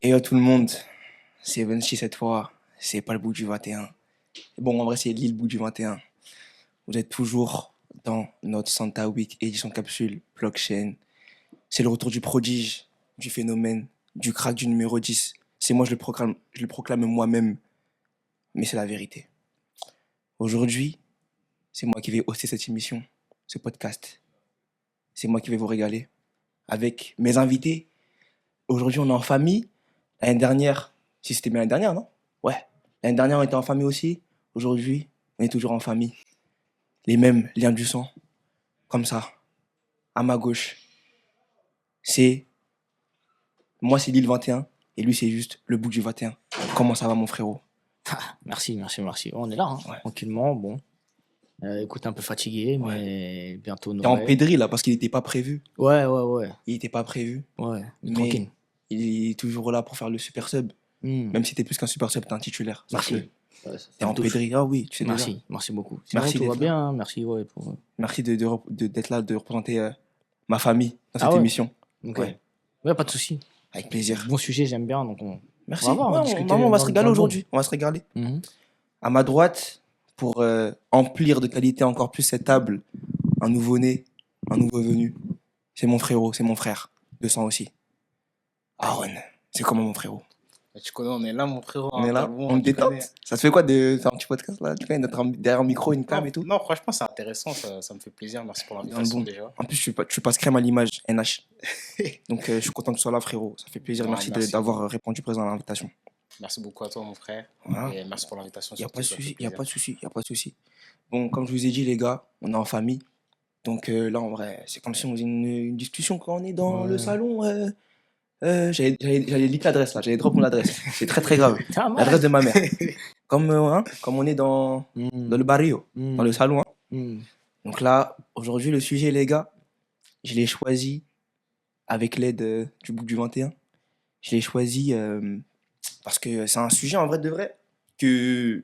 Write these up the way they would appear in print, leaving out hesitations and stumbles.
Et tout le monde, c'est 26 cette fois, c'est pas le bout du 21. Bon, en vrai, c'est l'île bout du 21. Vous êtes toujours dans notre Santa Week édition capsule blockchain. C'est le retour du prodige, du phénomène, du crack du numéro 10. C'est moi, je le proclame moi-même, mais c'est la vérité. Aujourd'hui, c'est moi qui vais hoster cette émission, ce podcast. C'est moi qui vais vous régaler avec mes invités. Aujourd'hui, on est en famille. L'année dernière, si c'était bien l'année dernière, non? Ouais. L'année dernière, on était en famille aussi. Aujourd'hui, on est toujours en famille. Les mêmes liens du sang. Comme ça. À ma gauche, c'est... Moi, c'est l'île 21. Et lui, c'est juste le bout du 21. Comment ça va, mon frérot? Merci. On est là, hein, Ouais. tranquillement. Bon, écoute, un peu fatigué, mais bientôt T'es en Noël. pédri, là, parce qu'il n'était pas prévu. Ouais. Il n'était pas prévu. Mais Mais tranquille. il est toujours là pour faire le super sub. Même si t'es plus qu'un super sub, t'es un titulaire. Merci. Sache-le. Ouais, ça T'es me en touche. pédri. Ah oui, tu sais déjà. Merci beaucoup. Sinon, Merci tout va d'être bien. Hein. Merci, ouais. Merci d'être là, de représenter ma famille dans cette Ah ouais. émission. Ok. Ouais. Ouais, pas de souci. Avec plaisir. Bon sujet, j'aime bien. Donc Merci. on va voir, on va Ouais, discuter maman, on va se dans régaler le bon. aujourd'hui. On va se régaler. Mhm. À ma droite, pour emplir de qualité encore plus cette table, un nouveau-né, un nouveau venu. C'est mon frérot, c'est mon frère. De sang aussi. Aaron, c'est comment mon frérot? Tu connais, on est là, mon frérot. On est là, Bon, on tu détente. connais. Ça te fait quoi de faire un petit podcast là? Tu connais d'être derrière un micro, une cam et tout? Non, franchement, c'est intéressant, ça me fait plaisir. Merci pour l'invitation Bon. déjà. En plus, tu passes crème à l'image, NH. Donc, je suis content que tu sois là, frérot. Ça fait plaisir. Ah, merci merci. d'avoir répondu présent à l'invitation. Merci beaucoup à toi, mon frère. Voilà. Et merci pour l'invitation. Il n'y a surtout, pas de ça fait souci, il n'y a plaisir. pas de souci, il n'y a pas de souci. Bon, comme je vous ai dit, les gars, on est en famille. Donc là, en vrai, c'est comme si on faisait une discussion quand on est dans le salon. J'allais leak l'adresse là, j'allais drop mon adresse. C'est très très grave. Ah, ouais. L'adresse de ma mère. Comme on est dans le barrio, dans le salon. Hein. Donc là, aujourd'hui, le sujet, les gars, je l'ai choisi avec l'aide du bout du 21. Je l'ai choisi parce que c'est un sujet en vrai de vrai qui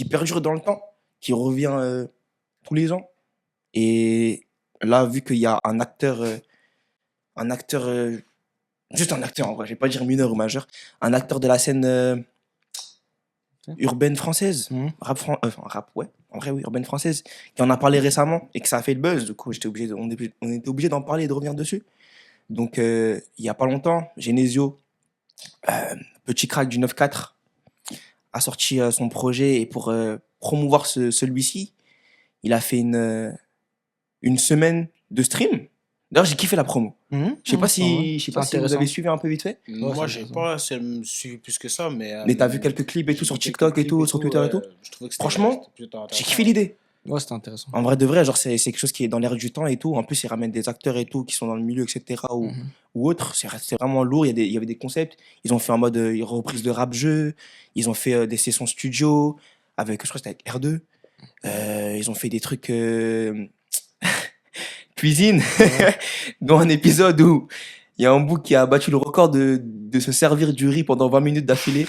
perdure dans le temps, qui revient tous les ans. Et là, vu qu'il y a un acteur, juste un acteur en vrai, je vais pas dire mineur ou majeur, un acteur de la scène urbaine française, rap, ouais, en vrai, oui, urbaine française, qui en a parlé récemment et que ça a fait le buzz. Du coup, on était obligé d'en parler et de revenir dessus. Donc, il y a pas longtemps, Genesio, petit crack du 9-4, a sorti son projet et pour promouvoir celui-ci, il a fait une semaine de stream. D'ailleurs, j'ai kiffé la promo. Je sais pas si vous avez suivi un peu vite fait. Moi, j'ai pas suivi plus que ça, mais. Mais t'as vu quelques clips et tout sur TikTok et tout, sur Twitter et tout. Je trouvais que Franchement, c'était plutôt intéressant. j'ai kiffé l'idée. Ouais, c'était intéressant. En vrai de vrai, genre c'est quelque chose qui est dans l'air du temps et tout. En plus, ils ramènent des acteurs et tout qui sont dans le milieu, etc. ou autres. C'est vraiment lourd. Il y avait des concepts. Ils ont fait en mode reprise de rap jeu. Ils ont fait des sessions studio avec, je crois que c'était avec R2. Ils ont fait des trucs cuisine, dont un épisode où il y a un bout qui a battu le record de se servir du riz pendant 20 minutes d'affilée.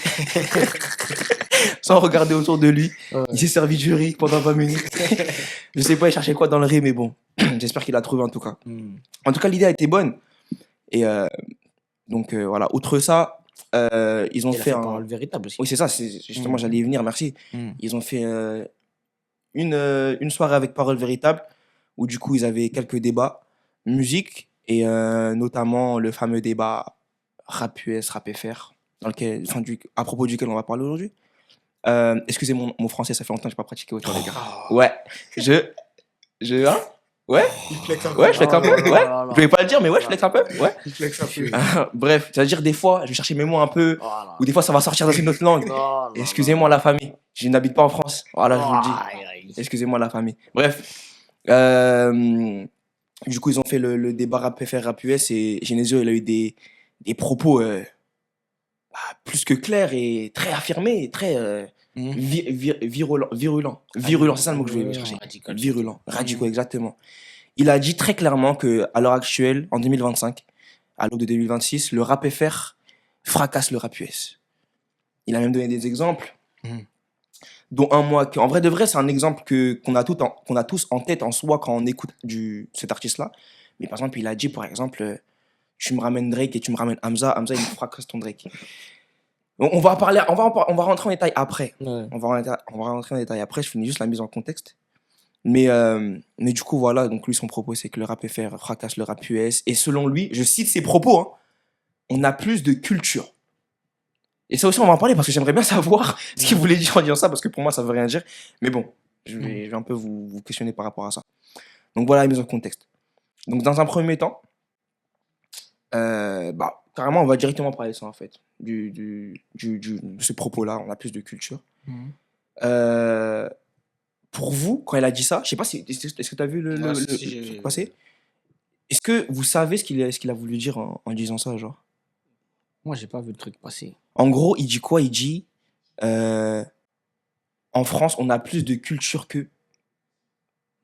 Sans regarder autour de lui. Ouais. Il s'est servi du riz pendant 20 minutes. Je sais pas, il cherchait quoi dans le riz, mais bon. J'espère qu'il a trouvé en tout cas. En tout cas, l'idée a été bonne. Et donc voilà, outre ça, ils ont fait un... Parole véritable aussi. Oui, c'est ça, justement, j'allais y venir, merci. Ils ont fait une soirée avec Parole Véritable, où du coup, ils avaient quelques débats, musique, et notamment le fameux débat rap US, rap FR, à propos duquel on va parler aujourd'hui. Excusez mon français, ça fait longtemps que je n'ai pas pratiqué autant, les gars. Ouais, hein? Ouais, Il flex un peu. ouais, je flex un peu. Ouais, là. je voulais pas le dire, mais ouais, je flex un peu. Ouais. Il flex un peu. Bref, c'est-à-dire des fois, je vais chercher mes mots un peu, ou des fois, ça va sortir dans une autre langue. Excusez-moi la famille, je n'habite pas en France. Voilà, je vous le dis. Excusez-moi la famille. Bref, du coup, ils ont fait le débat rap FR, rap US, et Genesio, il a eu des propos plus que clairs et très affirmés, et très virulents. Virulents, c'est ça le mot que je voulais chercher. Radical. Virulents, radicaux, exactement. Il a dit très clairement que à l'heure actuelle, en 2025, à l'aube de 2026, le rap FR fracasse le rap US. Il a même donné des exemples, dont un mois. En vrai de vrai, c'est un exemple qu'on a tous en tête en soi quand on écoute cet artiste-là. Mais par exemple, il a dit, par exemple, tu me ramènes Drake et tu me ramènes Hamza. Hamza, il me fracasse ton Drake. On va parler, on va rentrer en détail après. Ouais. On va rentrer en détail après. Je finis juste la mise en contexte. Mais du coup, voilà. Donc, lui, son propos, c'est que le rap FR fracasse le rap US. Et selon lui, je cite ses propos, hein, on a plus de culture. Et ça aussi, on va en parler parce que j'aimerais bien savoir ce qu'il voulait dire en disant ça, parce que pour moi, ça veut rien dire. Mais bon, je vais un peu vous questionner par rapport à ça. Donc voilà la mise en contexte. Donc dans un premier temps, carrément, on va directement parler de ça en fait, de ce propos-là, on a plus de culture. Euh, pour vous, quand elle a dit ça, je sais pas si est-ce que tu as vu Si, le truc passer. Est-ce que vous savez ce qu'il a voulu dire en disant ça, genre? Moi, j'ai pas vu le truc passer. En gros, il dit quoi? Il dit en France, on a plus de culture qu'eux.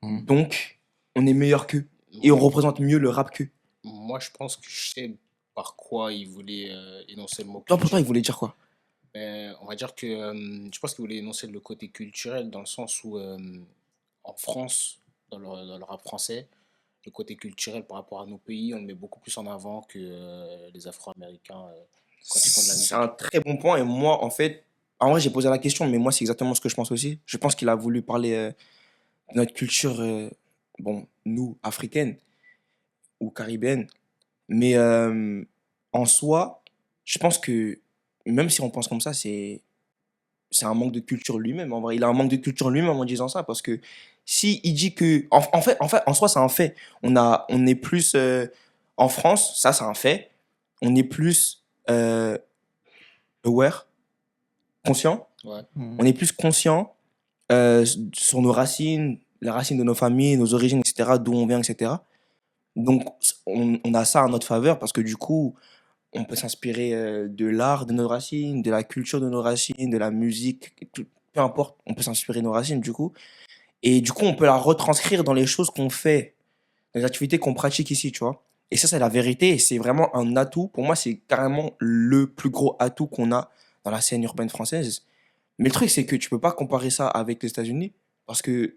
Donc, on est meilleur qu'eux. Et on représente mieux le rap qu'eux. Moi, je pense que je sais par quoi il voulait énoncer le mot Toi, culture. pourtant, il voulait dire quoi? On va dire que je pense qu'il voulait énoncer le côté culturel dans le sens où en France, dans le rap français, le côté culturel par rapport à nos pays, on le met beaucoup plus en avant que les Afro-Américains quand ils font de la musique. C'est un très bon point. Et moi, en vrai, j'ai posé la question, mais moi, c'est exactement ce que je pense aussi. Je pense qu'il a voulu parler de notre culture, nous, africaine ou caribéenne. Mais en soi, je pense que même si on pense comme ça, c'est un manque de culture lui-même. En vrai, il a un manque de culture lui-même en disant ça, parce que si il dit que, en fait, en soi, c'est un fait. On est plus en France, ça, c'est un fait. On est plus aware, conscient. Ouais. On est plus conscient sur nos racines, les racines de nos familles, nos origines, etc., d'où on vient, etc. Donc, on a ça en notre faveur parce que du coup, on peut s'inspirer de l'art de nos racines, de la culture de nos racines, de la musique, peu importe, on peut s'inspirer de nos racines du coup. Et du coup, on peut la retranscrire dans les choses qu'on fait, dans les activités qu'on pratique ici, tu vois. Et ça, c'est la vérité et c'est vraiment un atout. Pour moi, c'est carrément le plus gros atout qu'on a dans la scène urbaine française. Mais le truc, c'est que tu peux pas comparer ça avec les États-Unis parce que,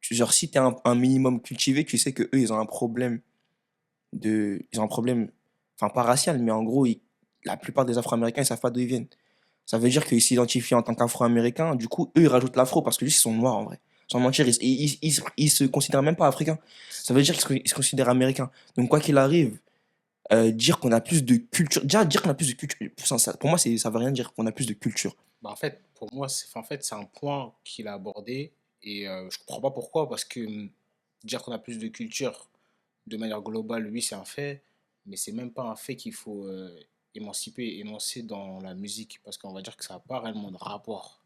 genre, si tu es un minimum cultivé, tu sais que eux, ils ont un problème ils ont un problème, enfin pas racial, mais en gros, la plupart des Afro-Américains, ils savent pas d'où ils viennent. Ça veut dire qu'ils s'identifient en tant qu'Afro-Américains. Du coup, eux, ils rajoutent l'Afro parce que juste, ils sont noirs en vrai. Sans mentir, ils se considèrent même pas Africains. Ça veut dire qu'ils se considèrent Américains. Donc, quoi qu'il arrive, dire qu'on a plus de culture, déjà dire qu'on a plus de culture, pour moi, ça veut rien dire qu'on a plus de culture. En fait, pour moi, c'est un point qu'il a abordé et je comprends pas pourquoi, parce que dire qu'on a plus de culture de manière globale, oui, c'est un fait, mais c'est même pas un fait qu'il faut énoncer dans la musique, parce qu'on va dire que ça n'a pas réellement de rapport.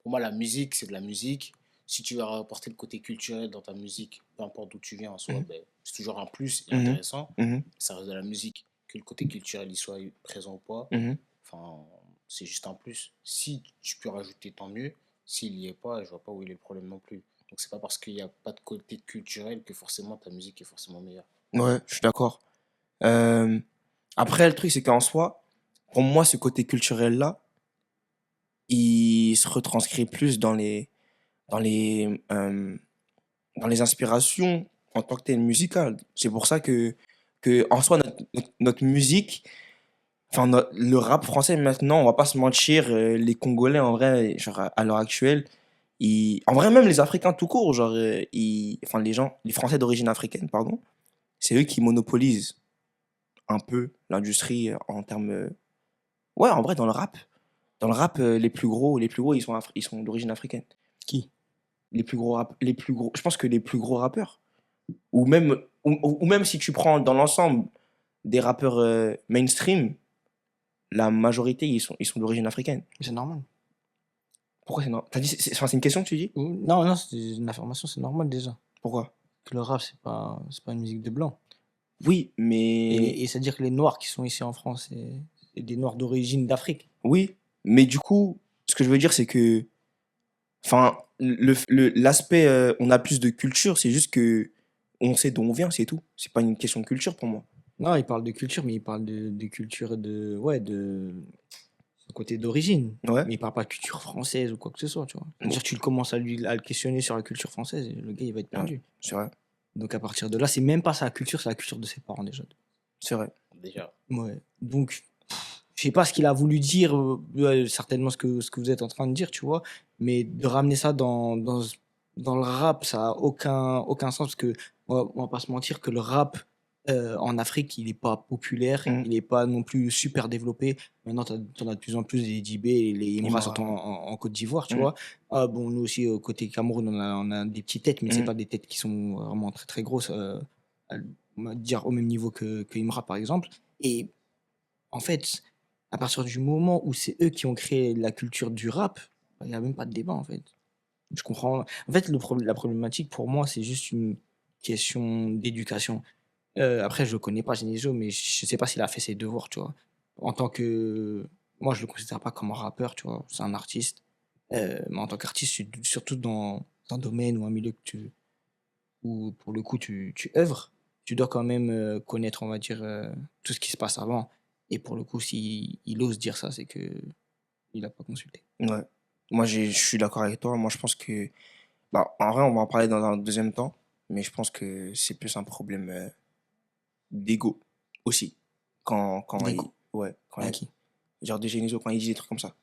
Pour moi, la musique, c'est de la musique. Si tu veux rapporter le côté culturel dans ta musique, peu importe d'où tu viens en soi, c'est toujours un plus et intéressant. Ça reste de la musique. Que le côté culturel y soit présent ou pas, enfin, c'est juste un plus. Si tu peux rajouter, tant mieux. S'il n'y est pas, je vois pas où il est le problème non plus. Donc c'est pas parce qu'il n'y a pas de côté culturel que forcément ta musique est forcément meilleure. Ouais, je suis d'accord. Après, le truc, c'est qu'en soi, pour moi, ce côté culturel-là, il se retranscrit plus dans les, dans les inspirations en tant que telle musicale. C'est pour ça que en soi, notre musique, enfin, le rap français maintenant, on va pas se mentir, les Congolais, en vrai, genre, à l'heure actuelle, en vrai, même les Africains tout court, genre, enfin, les Français d'origine africaine, pardon, c'est eux qui monopolisent un peu l'industrie en termes. Ouais, en vrai, dans le rap. Dans le rap, les plus gros, ils sont d'origine africaine. Qui? Les plus gros, je pense que les plus gros rappeurs. Ou même si tu prends dans l'ensemble des rappeurs mainstream, la majorité, ils sont d'origine africaine. C'est normal. Pourquoi c'est normal? T'as dit, enfin, c'est une question que tu dis? Non, non, c'est une affirmation, c'est normal déjà. Pourquoi? Que le rap, c'est pas une musique de blanc. Oui, mais. Et c'est-à-dire que les Noirs qui sont ici en France, c'est des Noirs d'origine d'Afrique. Oui, mais du coup, ce que je veux dire, c'est que. Enfin, l'aspect on a plus de culture, c'est juste que on sait d'où on vient, c'est tout. C'est pas une question de culture pour moi. Non, il parle de culture, mais il parle de culture de côté d'origine. Ouais. Mais il parle pas de culture française ou quoi que ce soit, tu vois. C'est-à-dire tu commences à le questionner sur la culture française, et le gars, il va être perdu. C'est vrai. Donc à partir de là, c'est même pas sa culture, c'est la culture de ses parents déjà. C'est vrai. déjà. Ouais. Donc, je sais pas ce qu'il a voulu dire, certainement ce que vous êtes en train de dire, tu vois, mais de ramener ça dans le rap, ça a aucun sens parce que on va pas se mentir que le rap en Afrique, il est pas populaire, Mhm. il est pas non plus super développé. Maintenant, t'en as de plus en plus des DB et les Imra, surtout Imra. en Côte d'Ivoire, tu Mhm. vois. Ah, bon, nous aussi, côté Cameroun, on a des petites têtes, mais c'est Mhm. pas des têtes qui sont vraiment très très grosses, à- on va dire au même niveau que Imra, par exemple. Et en fait, à partir du moment où c'est eux qui ont créé la culture du rap, il y a même pas de débat, en fait. Je comprends. En fait, la problématique pour moi, c'est juste une question d'éducation. Après, je le connais pas, Genesio, mais je sais pas s'il a fait ses devoirs, tu vois. En tant que. Moi, je le considère pas comme un rappeur, tu vois. C'est un artiste. Mais en tant qu'artiste, surtout dans un domaine ou un milieu où, pour le coup, tu œuvres, tu dois quand même connaître, on va dire, tout ce qui se passe avant. Et pour le coup, s'il il ose dire ça, c'est que il a pas consulté. Ouais. Moi, je suis d'accord avec toi. Moi, je pense que, bah, en vrai, on va en parler dans un deuxième temps, mais je pense que c'est plus un problème d'ego aussi. D'ego. Ouais, À qui? genre de Genesio, quand il dit des trucs comme ça.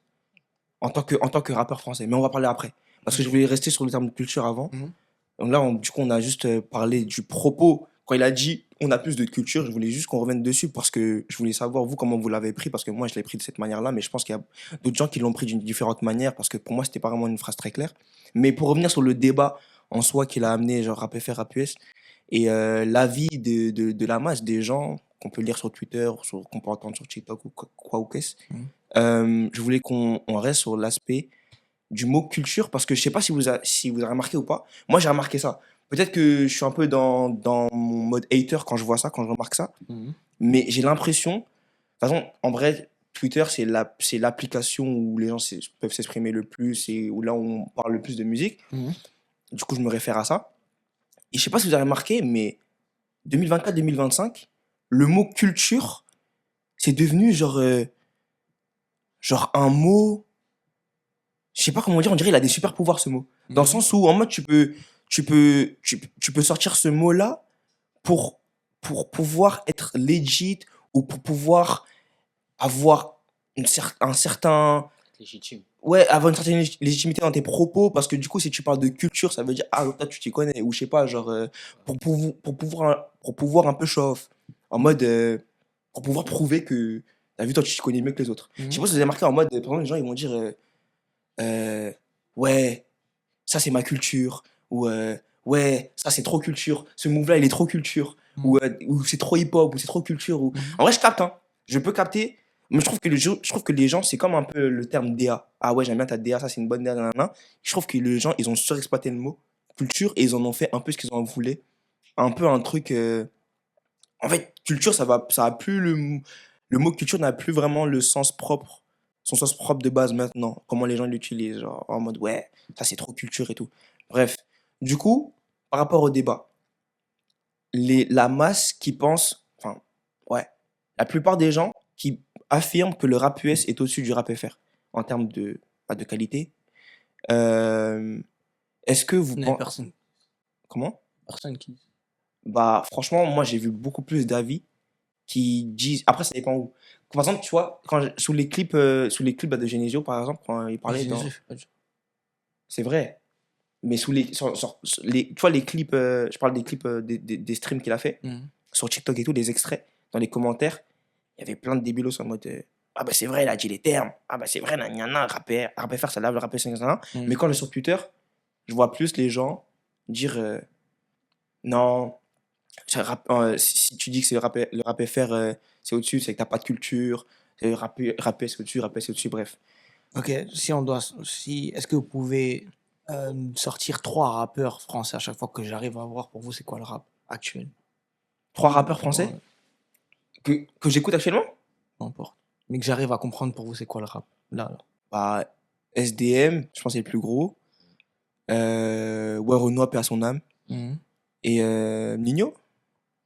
En tant que rappeur français. Mais on va parler après. Parce que je Ok. voulais rester sur le terme de culture avant. Mhm. Donc là, du coup, on a juste parlé du propos. Quand il a dit on a plus de culture, je voulais juste qu'on revienne dessus parce que je voulais savoir, vous, comment vous l'avez pris. Parce que moi, je l'ai pris de cette manière-là, mais je pense qu'il y a d'autres gens qui l'ont pris d'une différente manière parce que pour moi, c'était pas vraiment une phrase très claire. Mais pour revenir sur le débat en soi qu'il a amené, genre rap FR, rap US, et l'avis de la masse des gens qu'on peut lire sur Twitter, qu'on peut entendre sur TikTok ou quoi ou qu'est-ce, Mhm. je voulais qu'on reste sur l'aspect du mot culture parce que je sais pas si vous avez remarqué ou pas. Moi, j'ai remarqué ça. Peut-être que je suis un peu dans mon mode hater quand je vois ça, quand je remarque ça. Mhm. Mais j'ai l'impression, de toute façon, en vrai, Twitter, c'est l'application où les gens peuvent s'exprimer le plus et où là, on parle le plus de musique. Mhm. Du coup, je me réfère à ça. Et je sais pas si vous avez remarqué, mais 2024-2025, le mot culture, c'est devenu genre un mot, je sais pas comment dire, on dirait il a des super pouvoirs ce mot. Dans le Mhm. sens où en mode tu peux sortir ce mot-là pour, pour pouvoir être legit ou pour pouvoir avoir un certain, Légitime. ouais, avoir une certaine légitimité dans tes propos parce que du coup si tu parles de culture ça veut dire ah toi tu t'y connais ou je sais pas genre pour pouvoir un peu show off en mode pour pouvoir prouver que t'as vu toi tu t'y connais mieux que les autres. Je sais Mhm. pas si vous avez marqué en mode par exemple les gens ils vont dire euh, ouais, ça c'est ma culture, ou ouais, ça c'est trop culture, ce move-là il est trop culture, Mhm. ou c'est trop hip-hop, ou c'est trop culture. Ou... Mhm. En vrai, je capte, hein. Je peux capter, mais je trouve que les gens, c'est comme un peu le terme DA. Ah ouais, j'aime bien ta DA, ça c'est une bonne DA, nanana. Je trouve que les gens, ils ont surexploité le mot culture et ils en ont fait un peu ce qu'ils en voulaient. Un peu un truc. En fait, culture, ça a plus le mot culture n'a plus vraiment le sens propre, son sens propre de base maintenant. Comment les gens l'utilisent, genre en mode ouais, ça c'est trop culture et tout. Bref, du coup, par rapport au débat, la masse qui pense, enfin, ouais, la plupart des gens qui affirment que le rap US est au-dessus du rap FR en termes de, pas de qualité. Euh, Est-ce que vous Il n'y a pensez. personne. Comment? Personne qui. Bah, franchement, moi j'ai vu beaucoup plus d'avis qui disent. Après, ça dépend où. Par exemple, tu vois, sous les clips bah, de Genesio, par exemple, quand il Mais parlait Genesio, dans. il fait pas du. C'est vrai. Mais sur les, tu vois, les clips, je parle des clips des streams qu'il a fait Mhm. sur TikTok et tout, des extraits, dans les commentaires, il y avait plein de débilos en mode ah bah c'est vrai, il a dit les termes. Ah bah c'est vrai, nan, rappeur faire ça lave le rappeur, nan. Mais Mhm. quand je vais sur Twitter, je vois plus les gens dire non, si tu dis que c'est le rap FR, c'est au-dessus, c'est que t'as pas de culture. Rap c'est au-dessus, rap c'est au-dessus, bref. Ok, si on doit. Si, est-ce que vous pouvez sortir trois rappeurs français à chaque fois que j'arrive à voir pour vous, c'est quoi le rap actuel? Trois rappeurs Ouais, français que j'écoute actuellement, peu importe. Mais que j'arrive à comprendre pour vous, c'est quoi le rap? Là. bah, SDM, je pense que c'est le plus gros. Ouais, Renoir, paix à son âme. Mhm. Et Nino,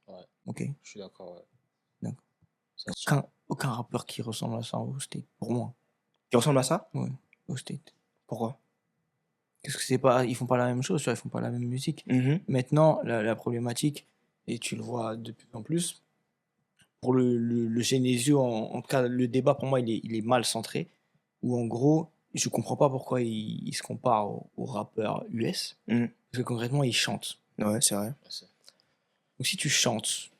Ouais, Ok, je suis d'accord, ouais. d'accord. Ça se tient. Aucun rappeur qui ressemble à ça au state, pour moi. qui ressemble à ça. Ouais, au state. Pourquoi? Qu'est-ce que c'est pas, ils font pas la même chose, tu vois, ils font pas la même musique. Mhm. Maintenant, la problématique, et tu le vois de plus en plus, pour le Genesio, en tout cas, le débat pour moi, il est mal centré. Où en gros, je comprends pas pourquoi il se compare aux rappeurs US. Mm. Parce que concrètement, ils chantent. Ouais, c'est vrai. Donc si tu chantes,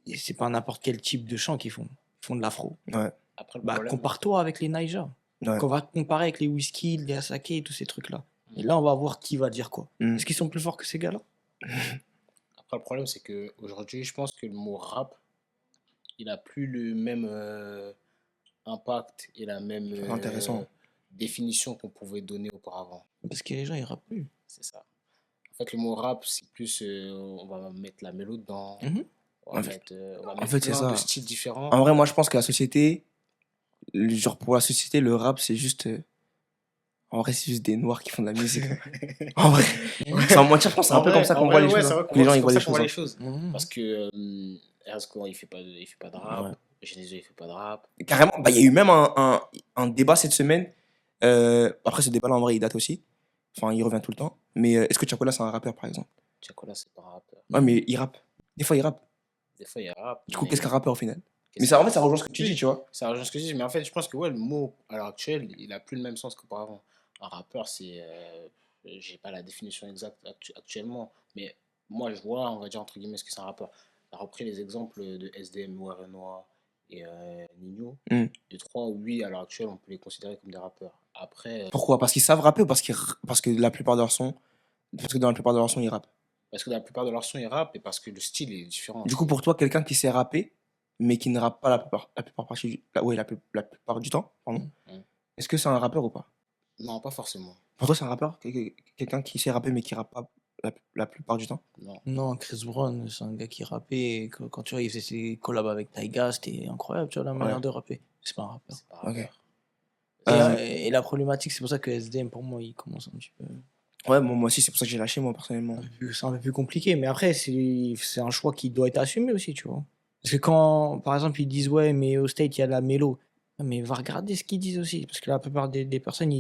et c'est pas n'importe quel type de chant qu'ils font. Ils font de l'afro. Ouais, Après, le Bah, problème, compare-toi avec les Naija. ouais. Qu'on va comparer avec les whisky, les Asake et tous ces trucs-là. Et là, on va voir qui va dire quoi. Mm. Est-ce qu'ils sont plus forts que ces gars-là? après, le problème, c'est qu'aujourd'hui, je pense que le mot rap, il a plus le même impact et la même Intéressant. définition qu'on pouvait donner auparavant. Parce que les gens, ils rappent plus. C'est ça. En fait, le mot rap, c'est plus, on va mettre la mélo dedans, Mhm. on va En fait- mettre, en fait, c'est plein de ça. styles différents. En vrai, moi, je pense que la société, genre pour la société, le rap, c'est juste. En vrai, c'est juste des noirs qui font de la musique. En vrai, sans mentir, je pense que c'est un peu comme ça qu'on voit les choses. C'est hein. vrai Que les gens, ils voient c'est les comme ça qu'on choses. voit les hein. choses. Mhm. Parce que Erzko, il fait pas de rap. Ouais. Genesio, il fait pas de rap. Carrément, bah, il y a eu même un débat cette semaine. Après, ce débat-là, en vrai, il date aussi. Enfin, il revient tout le temps. Mais est-ce que Chacola, c'est un rappeur, par exemple? Tchakola, c'est pas un rappeur. Ouais, mais il rappe. Des fois, il rappe. Des fois, il y a rap. Du coup, mais qu'est-ce qu'un rappeur au final? qu'est-ce Mais ça, en que- fait, ça rejoint ce que tu dis, tu vois. Ça rejoint ce que je dis, mais en fait, je pense que ouais, le mot à l'heure actuelle, il a plus le même sens qu'auparavant. Un rappeur, c'est. J'ai pas la définition exacte actuellement, mais moi, je vois, on va dire entre guillemets, ce que c'est un rappeur. On a repris les exemples de SDM, Noir Renoir et Nino. Mm. Les trois, oui, à l'heure actuelle, on peut les considérer comme des rappeurs. Après, Pourquoi? Parce qu'ils savent rapper ou parce que la plupart de leurs sons. Parce que dans la plupart de leurs sons, ils rappent. parce que la plupart de leurs sons, ils rappent et parce que le style est différent. Du coup, pour toi, quelqu'un qui sait rapper, mais qui ne rappe pas la plupart du temps, pardon, Mm. est-ce que c'est un rappeur ou pas? Non, pas forcément. Pour toi, c'est un rappeur? Quelqu'un qui sait rapper, mais qui rappe pas la plupart du temps? Non. Non, Chris Brown, c'est un gars qui rappait. Et quand tu vois, il faisait ses collabs avec Tyga, c'était incroyable, tu vois, la manière Ouais. de rapper. C'est pas un rappeur. C'est pas un Ok. rappeur. Et la problématique, c'est pour ça que SDM, pour moi, il commence un petit peu. Ouais, moi aussi, c'est pour ça que j'ai lâché, moi, personnellement. C'est un peu plus compliqué. Mais après, c'est un choix qui doit être assumé aussi, tu vois. Parce que quand, par exemple, ils disent, ouais, mais au State, il y a la mélo. Ouais, mais va regarder ce qu'ils disent aussi. Parce que la plupart des personnes,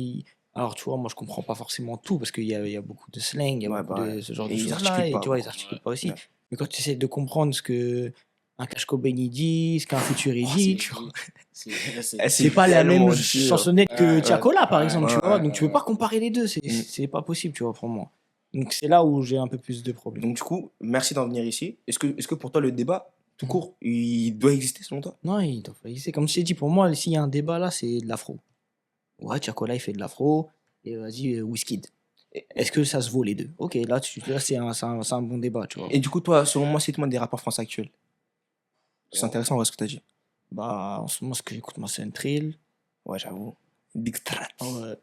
alors, tu vois, moi, je comprends pas forcément tout. Parce qu'il y a beaucoup de slang, il y a Ouais, beaucoup bah de ouais. ce genre Et de ils choses-là. articulent Et pas tu vois, ils beaucoup. articulent Ouais. pas aussi. Ouais. Mais quand tu essaies de comprendre ce que un Cash Cobain il dit, ce qu'un Futur il dit, tu vois. C'est pas la tellement même dur. chansonnette que Ouais, Tiakola, par ouais, exemple, tu ouais, vois. ouais, Donc, tu peux ouais. pas comparer les deux. C'est Mm. c'est pas possible, tu vois, pour moi. Donc, c'est là où j'ai un peu plus de problèmes. Donc, du coup, merci d'en venir ici. Est-ce que pour toi, le débat, tout Mhm. court, il doit exister selon toi? Non, il doit pas exister. Comme je t'ai dit, pour moi, s'il y a un débat là, c'est de l'afro. Ouais, Tiakola, il fait de l'afro. Et vas-y, Wizkid. Est-ce que ça se vaut les deux? Ok, là, c'est un bon débat, tu vois. Et du coup, toi, selon moi, cite-moi des rappeurs français actuels. C'est Ouais. intéressant, ouais, ce que tu as dit. Bah, en ce moment, ce que j'écoute, moi, c'est un trill. Ouais, j'avoue. Big Strat. Ouais.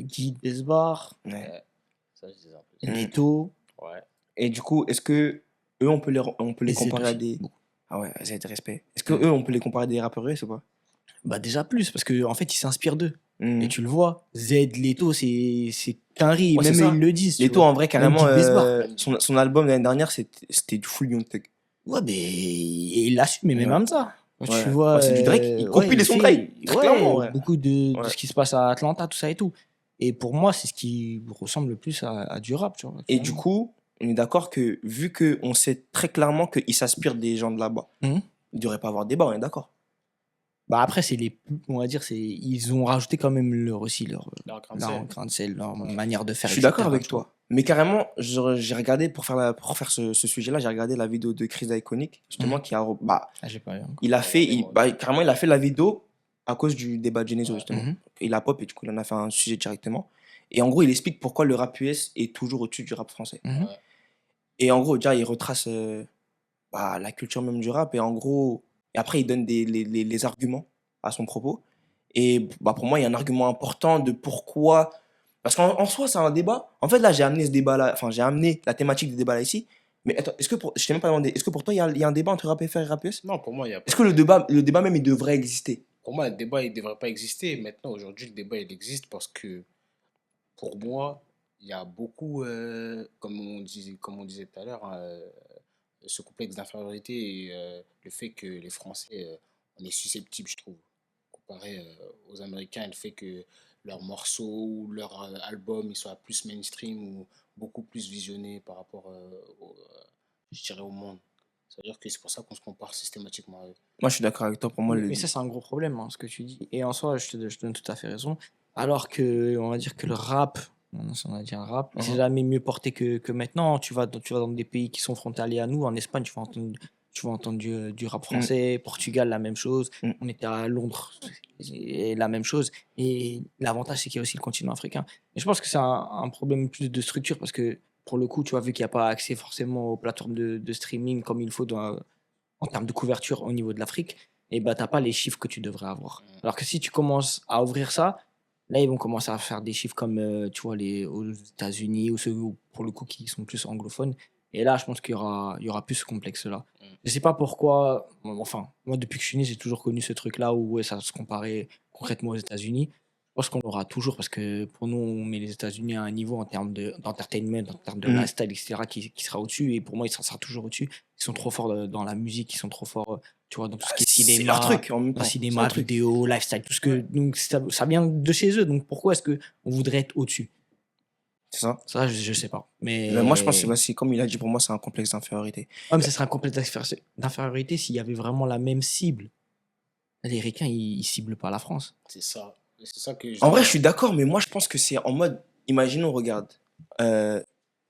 Guy Besbar. Ouais. Ça, je disais un peu. Mm. Leto. Ouais. Et du coup, est-ce que eux, on peut les Et Z comparer à aussi, des. beaucoup. Ah ouais, Z, respect. Est-ce que eux, on peut les comparer à des rappeurs US ou pas? Bah, déjà plus, parce qu'en en fait, ils s'inspirent d'eux. Mm. Et tu le vois, Z, Leto, c'est qu'un riz. Ouais, Même c'est eux, ça. ils le disent. tu Leto, vois. en vrai, carrément, Guy Besbar. son album l'année dernière, c'était du full Young Thug. Ouais, mais il l'assume, mais même Ouais. Hamza. Quand Ouais. tu vois. Ouais, c'est du Drake. Il copie les sons fait- Drake. Très clairement, ouais. beaucoup de Ouais. ce qui se passe à Atlanta, tout ça et tout. Et pour moi, c'est ce qui ressemble le plus à du rap, tu vois. Et du coup, on est d'accord que, vu qu'on sait très clairement qu'ils s'inspirent des gens de là-bas, Mhm. il ne devrait pas avoir de débat, on est d'accord. Bah après, on va dire, ils ont rajouté quand même leur Leur grain de sel, leur Ouais. manière de faire. Je suis etc., d'accord avec tu vois. toi. Mais carrément, j'ai regardé, pour faire ce sujet-là, j'ai regardé la vidéo de Chris Iconic, justement, qui a. Bah, Ah, j'ai pas eu encore. il a fait. Regardez, moi. Carrément, il a fait la vidéo à cause du débat de Genesio, Ouais. justement. Mhm. Il a pop et du coup, il en a fait un sujet directement. Et en gros, il explique pourquoi le rap US est toujours au-dessus du rap français. Mhm. Ouais. Et en gros, déjà, il retrace la culture même du rap. Et en gros, et après, il donne les arguments à son propos. Et bah, pour moi, il y a un argument important de pourquoi. Parce qu'en soi, c'est un débat. En fait, là, j'ai amené ce débat-là. Enfin, j'ai amené la thématique du débat là ici. Mais attends, je t'ai même pas demandé. Est-ce que pour toi, il y a un débat entre rap FR et rap US? Non, pour moi, il y a pas. Est-ce que le débat même, il devrait exister? Pour moi, le débat, il ne devrait pas exister. Maintenant, aujourd'hui, le débat, il existe parce que, pour moi, il y a beaucoup, comme on disait tout à l'heure, ce complexe d'infériorité et le fait que les Français, on est susceptibles, je trouve, comparé aux Américains, et le fait que leurs morceaux ou leurs albums, ils soient plus mainstream ou beaucoup plus visionnés par rapport, je dirais, au monde. Ça veut dire que c'est pour ça qu'on se compare systématiquement à eux. Moi, je suis d'accord avec toi. Pour moi, Mais ça, c'est un gros problème, hein, ce que tu dis. Et en soi, je te donne tout à fait raison. Alors que, on va dire que le rap, on va dire un rap, c'est Mhm. jamais mieux porté que maintenant. Tu vas dans des pays qui sont frontaliers à nous. En Espagne, tu vas entendre du rap Mm, français. Portugal, la même chose. mm. On était à Londres, et la même chose. Et l'avantage, c'est qu'il y a aussi le continent africain. Et je pense que c'est un problème plus de structure parce que, pour le coup, tu vois, vu qu'il n'y a pas accès forcément aux plateformes de streaming comme il faut en termes de couverture au niveau de l'Afrique, et bah, tu n'as pas les chiffres que tu devrais avoir. Alors que si tu commences à ouvrir ça, là, ils vont commencer à faire des chiffres comme, tu vois, aux États-Unis ou ceux, pour le coup, qui sont plus anglophones. Et là, je pense qu'il y aura plus ce complexe-là. Je sais pas pourquoi, enfin, moi, depuis que je suis né, j'ai toujours connu ce truc-là où ouais, ça se comparait concrètement aux États-Unis. Je pense qu'on l'aura toujours parce que pour nous, on met les États-Unis à un niveau en termes d'entertainment, en termes de Mm. lifestyle, etc., qui sera au-dessus. Et pour moi, il sera toujours au-dessus. Ils sont trop forts dans la musique, ils sont trop forts, tu vois, dans tout ce qui est C'est leur cinéma, truc en même temps. C'est cinéma, leur truc. vidéo, lifestyle, tout ce que. Donc, ça vient de chez eux. Donc, pourquoi est-ce qu'on voudrait être au-dessus? C'est ça. Ça, je sais pas. Mais moi, je pense que Mais. c'est comme il a dit, pour moi, c'est un complexe d'infériorité. Ouais, mais ça serait un complexe d'infériorité s'il y avait vraiment la même cible. Les Ricains, ils ciblent pas la France. C'est ça. Et c'est ça que En vrai, je justement. suis d'accord, mais moi, je pense que c'est en mode, imaginons, regarde. Euh,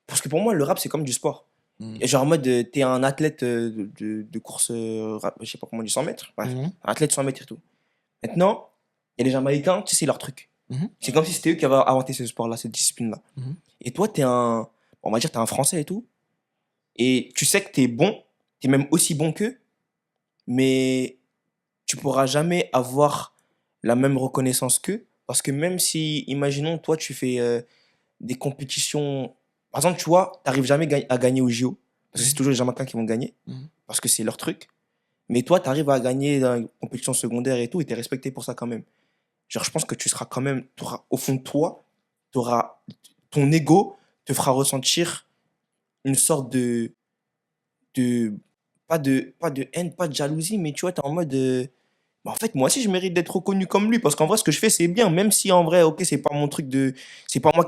parce que pour moi, le rap, c'est comme du sport. Mhm. Et genre en mode, t'es un athlète de course, je sais pas comment on dit, 100 mètres. Bref, Mhm. un athlète 100 mètres et tout. Maintenant, il y a les Jamaïcains, tu sais, c'est leur truc. Mhm. C'est comme si c'était eux qui avaient inventé ce sport-là, cette discipline-là. Mhm. Et toi, on va dire, t'es un Français et tout. Et tu sais que t'es bon, t'es même aussi bon qu'eux, mais tu pourras jamais avoir la même reconnaissance qu'eux. Parce que même si, imaginons, toi, tu fais des compétitions. Par exemple, tu vois, t'arrives jamais à gagner au JO. Parce que c'est toujours les Jamaïcains qui vont gagner. Mhm. Parce que c'est leur truc. Mais toi, t'arrives à gagner dans une compétition secondaire et tout, et t'es respecté pour ça quand même. Genre, je pense que tu seras quand même, au fond de toi, ton ego te fera ressentir une sorte de pas de haine, pas de jalousie, mais tu vois, t'es en mode, bah, en fait, moi aussi, je mérite d'être reconnu comme lui, parce qu'en vrai, ce que je fais, c'est bien, même si en vrai, ok, c'est pas moi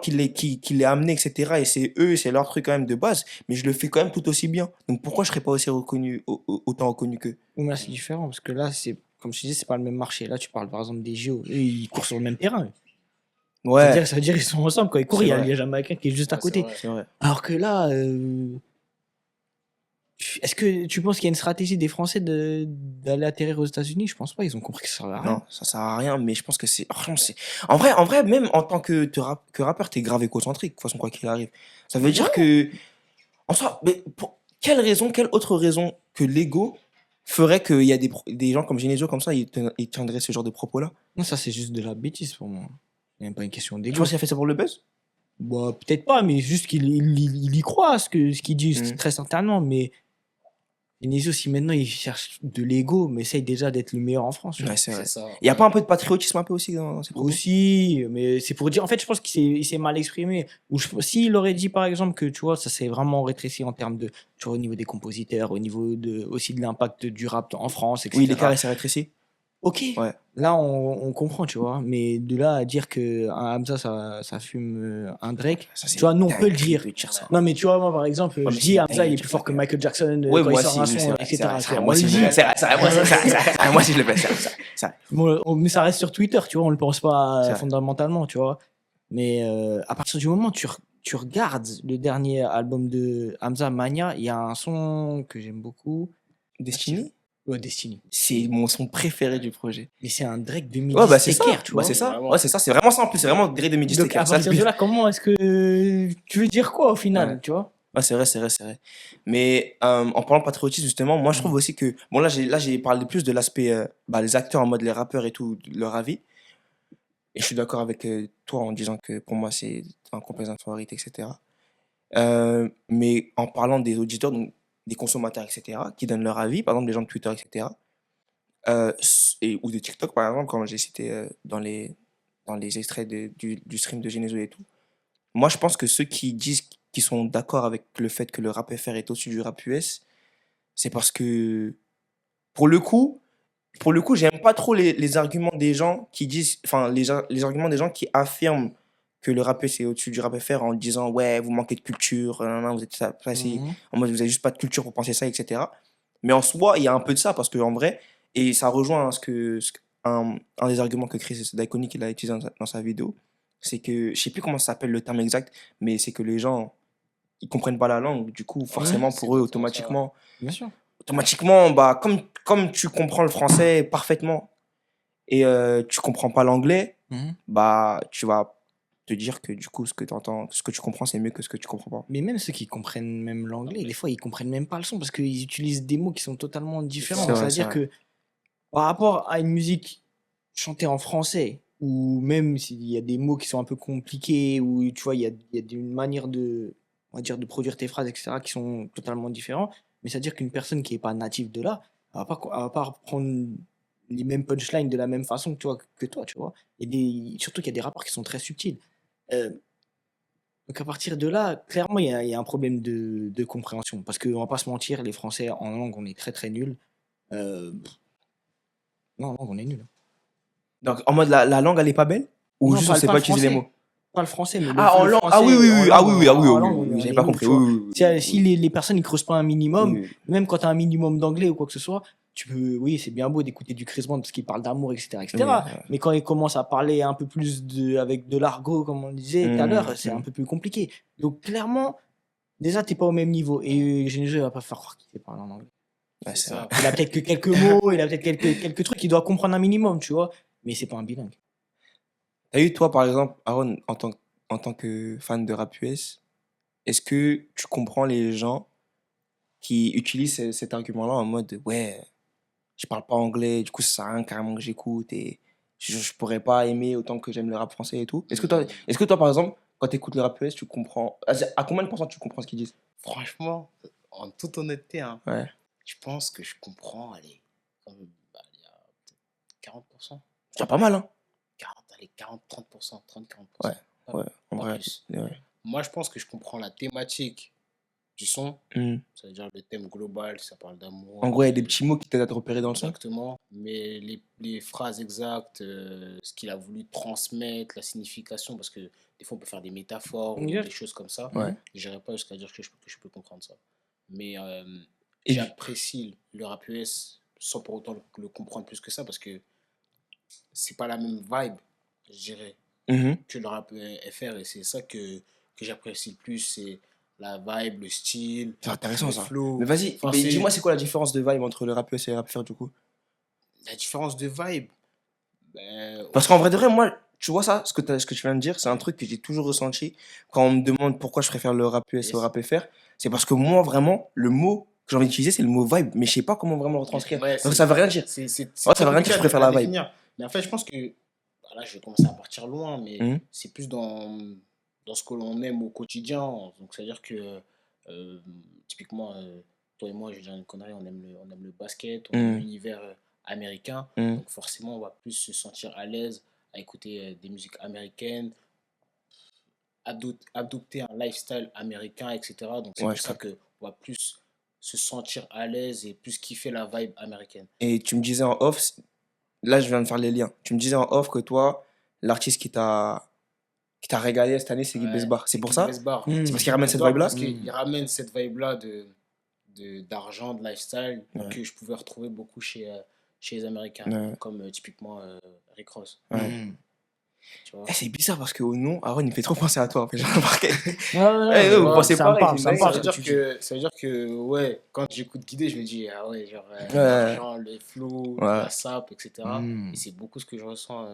qui l'ai amené, etc. Et c'est eux, c'est leur truc quand même de base, mais je le fais quand même tout aussi bien. Donc pourquoi je serais pas aussi reconnu, autant reconnu qu'eux? Oui, mais là, c'est différent parce que là, comme je te disais, c'est pas le même marché. Là, tu parles par exemple des JO. Eux, ils courent sur le même terrain. Ouais, Ça veut dire qu'ils sont ensemble. Quand ils courent, c'est il y a vrai, le Jamaïcain qui est juste à Ouais, c'est côté. vrai. c'est vrai. Alors que là, est-ce que tu penses qu'il y a une stratégie des Français d'aller atterrir aux États-Unis? Je pense pas. Ils ont compris que ça servait à rien. Non, ça sert à rien, mais je pense que franchement, en vrai, même en tant que rappeur, t'es grave égocentrique, de toute façon, quoi qu'il arrive. Ça veut dire que, en soi, mais pour quelle autre raison que l'ego ferait qu'il y a des gens comme Genesio comme ça, ils tiendraient ce genre de propos-là? Non, ça, c'est juste de la bêtise pour moi. Il n'y a même pas une question Tu d'ego. penses qu'il a fait ça pour le buzz? Bah, peut-être pas, mais juste qu'il y croit, ce qu'il dit Mm. très certainement. Mais Inesio, si maintenant il cherche de l'ego, mais essaye déjà d'être le meilleur en France. Tu vois. Ouais, c'est vrai. C'est ça. Il y a pas un peu de patriotisme un peu aussi dans ces propos? Aussi, mais c'est pour dire. En fait, je pense qu'il s'est mal exprimé. S'il aurait dit, par exemple, que tu vois, ça s'est vraiment rétréci en termes de. Tu vois, au niveau des compositeurs, au niveau aussi de l'impact du rap en France, etc. Oui, l'écart il s'est rétréci. Ok, Ouais. là on comprend, tu vois, mais de là à dire que un Hamza ça fume un Drake, Ça, c'est tu vois, nous on peut le dingue dire. de dire ça. Non, mais tu vois, moi par exemple, Ouais, je mais dis c'est Hamza dingue il de est dire plus fort ça, que quand Michael Jackson Ouais, quand il moi sort aussi, un oui, son, c'est vrai, etc. c'est vrai, tu vois. moi On aussi, le je dit. le fais. C'est vrai, moi aussi, je le fais. C'est vrai. Bon, mais ça reste sur Twitter, tu vois, on le pense pas C'est vrai. fondamentalement, tu vois. Mais à partir du moment où tu regardes le dernier album de Hamza, Mania, il y a un son que j'aime beaucoup. Destiny, Ouais, Destiny. c'est mon son préféré du projet. Mais c'est un Drake Ouais, 2010 bah c'est ça. équerre, tu Bah vois. c'est ça. Vraiment. Ouais, c'est ça. C'est vraiment ça en plus. C'est vraiment Grey 2010 Donc à ça, le partir de beef. là, comment est-ce que tu veux dire quoi au final, Ouais. tu vois? Ouais, c'est vrai, c'est vrai, c'est vrai. Mais en parlant de patriotisme, justement, moi je trouve aussi que. Bon, là j'ai parlé plus de l'aspect. Les acteurs en mode les rappeurs et tout, leur avis. Et je suis d'accord avec toi en disant que pour moi c'est un complexe d'infériorité, etc. Mais en parlant des auditeurs, donc des consommateurs, etc., qui donnent leur avis, par exemple des gens de Twitter, etc., ou de TikTok, par exemple, comme j'ai cité dans les extraits du stream de Genesio et tout, moi je pense que ceux qui disent qu'ils sont d'accord avec le fait que le rap FR est au-dessus du rap US, c'est parce que, pour le coup, j'aime pas trop les arguments des gens qui disent, enfin, les arguments des gens qui affirment que le rap c'est au-dessus du rap FR en disant, ouais, vous manquez de culture, nanana, vous êtes ça, Mhm. en mode, vous avez juste pas de culture pour penser ça, etc. Mais en soi, il y a un peu de ça, parce qu'en vrai, et ça rejoint un des arguments que Chris Diaconic il a utilisé dans sa vidéo, c'est que, je sais plus comment ça s'appelle le terme exact, mais c'est que les gens, ils comprennent pas la langue, du coup, forcément, c'est pour eux, exactement ça, ouais. Bien sûr. automatiquement, bah, comme tu comprends le français parfaitement et tu comprends pas l'anglais, Mhm. bah, tu vas te dire que du coup, ce que tu comprends, c'est mieux que ce que tu comprends pas. Mais même ceux qui comprennent même l'anglais, L'anglais. des fois, ils comprennent même pas le son parce qu'ils utilisent des mots qui sont totalement différents. C'est Donc, vrai, c'est c'est-à-dire vrai. que par rapport à une musique chantée en français, ou même s'il y a des mots qui sont un peu compliqués, ou tu vois, il y a une manière de, on va dire, de produire tes phrases, etc., qui sont totalement différents. Mais c'est-à-dire qu'une personne qui n'est pas native de là, elle va pas reprendre les mêmes punchlines de la même façon que toi, tu vois. Surtout qu'il y a des rapports qui sont très subtils. Euh, donc à partir de là, clairement, il y a un problème de compréhension. Parce qu'on va pas se mentir, les Français en langue, on est très très nuls. Euh, non, en langue, on est nuls. Donc, en mode, la langue, elle est pas belle? Ou Non, juste on sait pas pas le utiliser les français. mots? Pas le français, mais Ah, en le langue, ah oui, français oui, en oui, ah langue, oui, oui, ah oui, en oui, langue, oui, oui, on j'avais est pas nuls, compris, tu oui, vois. oui, oui, Si oui, les personnes ne creusent pas un minimum, oui, même quand tu as un minimum d'anglais ou quoi que ce soit, tu peux, oui, c'est bien beau d'écouter du Chris Brown parce qu'il parle d'amour, etc., oui, oui, etc. Mais quand il commence à parler un peu plus avec de l'argot, comme on disait tout à l'heure, c'est un peu plus compliqué. Donc clairement, déjà, t'es pas au même niveau. Et Genesio, il va pas faire croire qu'il sait parler en anglais. ouais, C'est c'est vrai. ça. Il a peut-être que quelques mots, il a peut-être quelques trucs qu'il doit comprendre un minimum, tu vois. Mais c'est pas un bilingue. T'as eu, toi, par exemple, Aaron, en tant que fan de rap US, est-ce que tu comprends les gens qui utilisent cet argument-là en mode, ouais, je parle pas anglais, du coup, ça sert à rien carrément que j'écoute et je pourrais pas aimer autant que j'aime le rap français et tout. Est-ce que toi, par exemple, quand tu écoutes le rap US, tu comprends, à combien de pourcents tu comprends ce qu'ils disent? Franchement, en toute honnêteté, hein, Ouais, je pense que je comprends, allez, comme, bah, il y a peut-être 40%. c'est déjà pas mal, hein? 40, allez, 40, 30%, 30, Ouais, 40%. Pas, ouais, en pas vrai, plus. ouais. Moi, je pense que je comprends la thématique du son, Hmm. ça veut dire le thème global, ça parle En d'amour, gros, il y a des petits mots qui t'aident à te repérer dans le son. exactement, mais les phrases exactes, ce qu'il a voulu transmettre, la signification, parce que des fois on peut faire des métaphores ou des Exact. choses comme ça, Ouais. je n'irai pas jusqu'à dire que je peux comprendre ça. Mais Et j'apprécie le rap US sans pour autant le comprendre plus que ça, parce que c'est pas la même vibe, je dirais, Mhm. que le rap FR, et c'est ça que j'apprécie le plus, c'est la vibe, le style, C'est intéressant le ça. flow. Mais vas-y, Enfin, mais c'est dis-moi, c'est quoi la différence de vibe entre le rap US et le rap FR du coup? la différence de vibe. Ben, Parce qu'en vrai de vrai, moi, tu vois ça, ce que tu viens de dire, c'est un truc que j'ai toujours ressenti quand on me demande pourquoi je préfère le rap US au yes. rap FR. C'est parce que moi, vraiment, le mot que j'ai envie d'utiliser, c'est le mot vibe, mais je sais pas comment vraiment le retranscrire. Ouais, Parce que ça veut rien dire. c'est Ouais, ça très veut rien dire compliqué que je préfère à la vibe. définir. Mais en fait, je pense que, voilà, je vais commencer à partir loin, mais Mhm. c'est plus dans ce que l'on aime au quotidien. Donc, c'est-à-dire que, euh, typiquement, toi et moi, je vais dire une connerie, on aime le basket, on aime Mhm. l'univers américain. Mhm. Donc, forcément, on va plus se sentir à l'aise à écouter des musiques américaines, adopter un lifestyle américain, etc. Donc, c'est Ouais, pour je ça capte. qu'on va plus se sentir à l'aise et plus kiffer la vibe américaine. Et tu me disais en off, là, je viens de faire les liens. Tu me disais en off que toi, l'artiste qui t'a régalé cette année, c'est Guy Ouais, Besbar. C'est c'est pour Guy ça? Besbar. C'est Hmm. parce C'est qu'il Guy ramène cette Besbar vibe-là? parce qu'il ramène cette vibe-là d'argent, de lifestyle Ouais. que je pouvais retrouver beaucoup chez les Américains, Ouais. comme typiquement Rick Ross. Ouais. Hmm. Tu vois? Eh, c'est bizarre parce qu'au nom, Aaron, il me fait trop penser à toi, en fait, j'ai remarqué. Ouais, ouais, Eh, Tu vous vois, pensez pareil, c'est une ça me dinguerie, parle ça ce veut ça. que dire tu dis. que ouais, quand j'écoute Guidé, je me dis, ah ouais, genre Ouais. l'argent, le flow, Ouais. la sape, etc. Hmm. Et c'est beaucoup ce que je ressens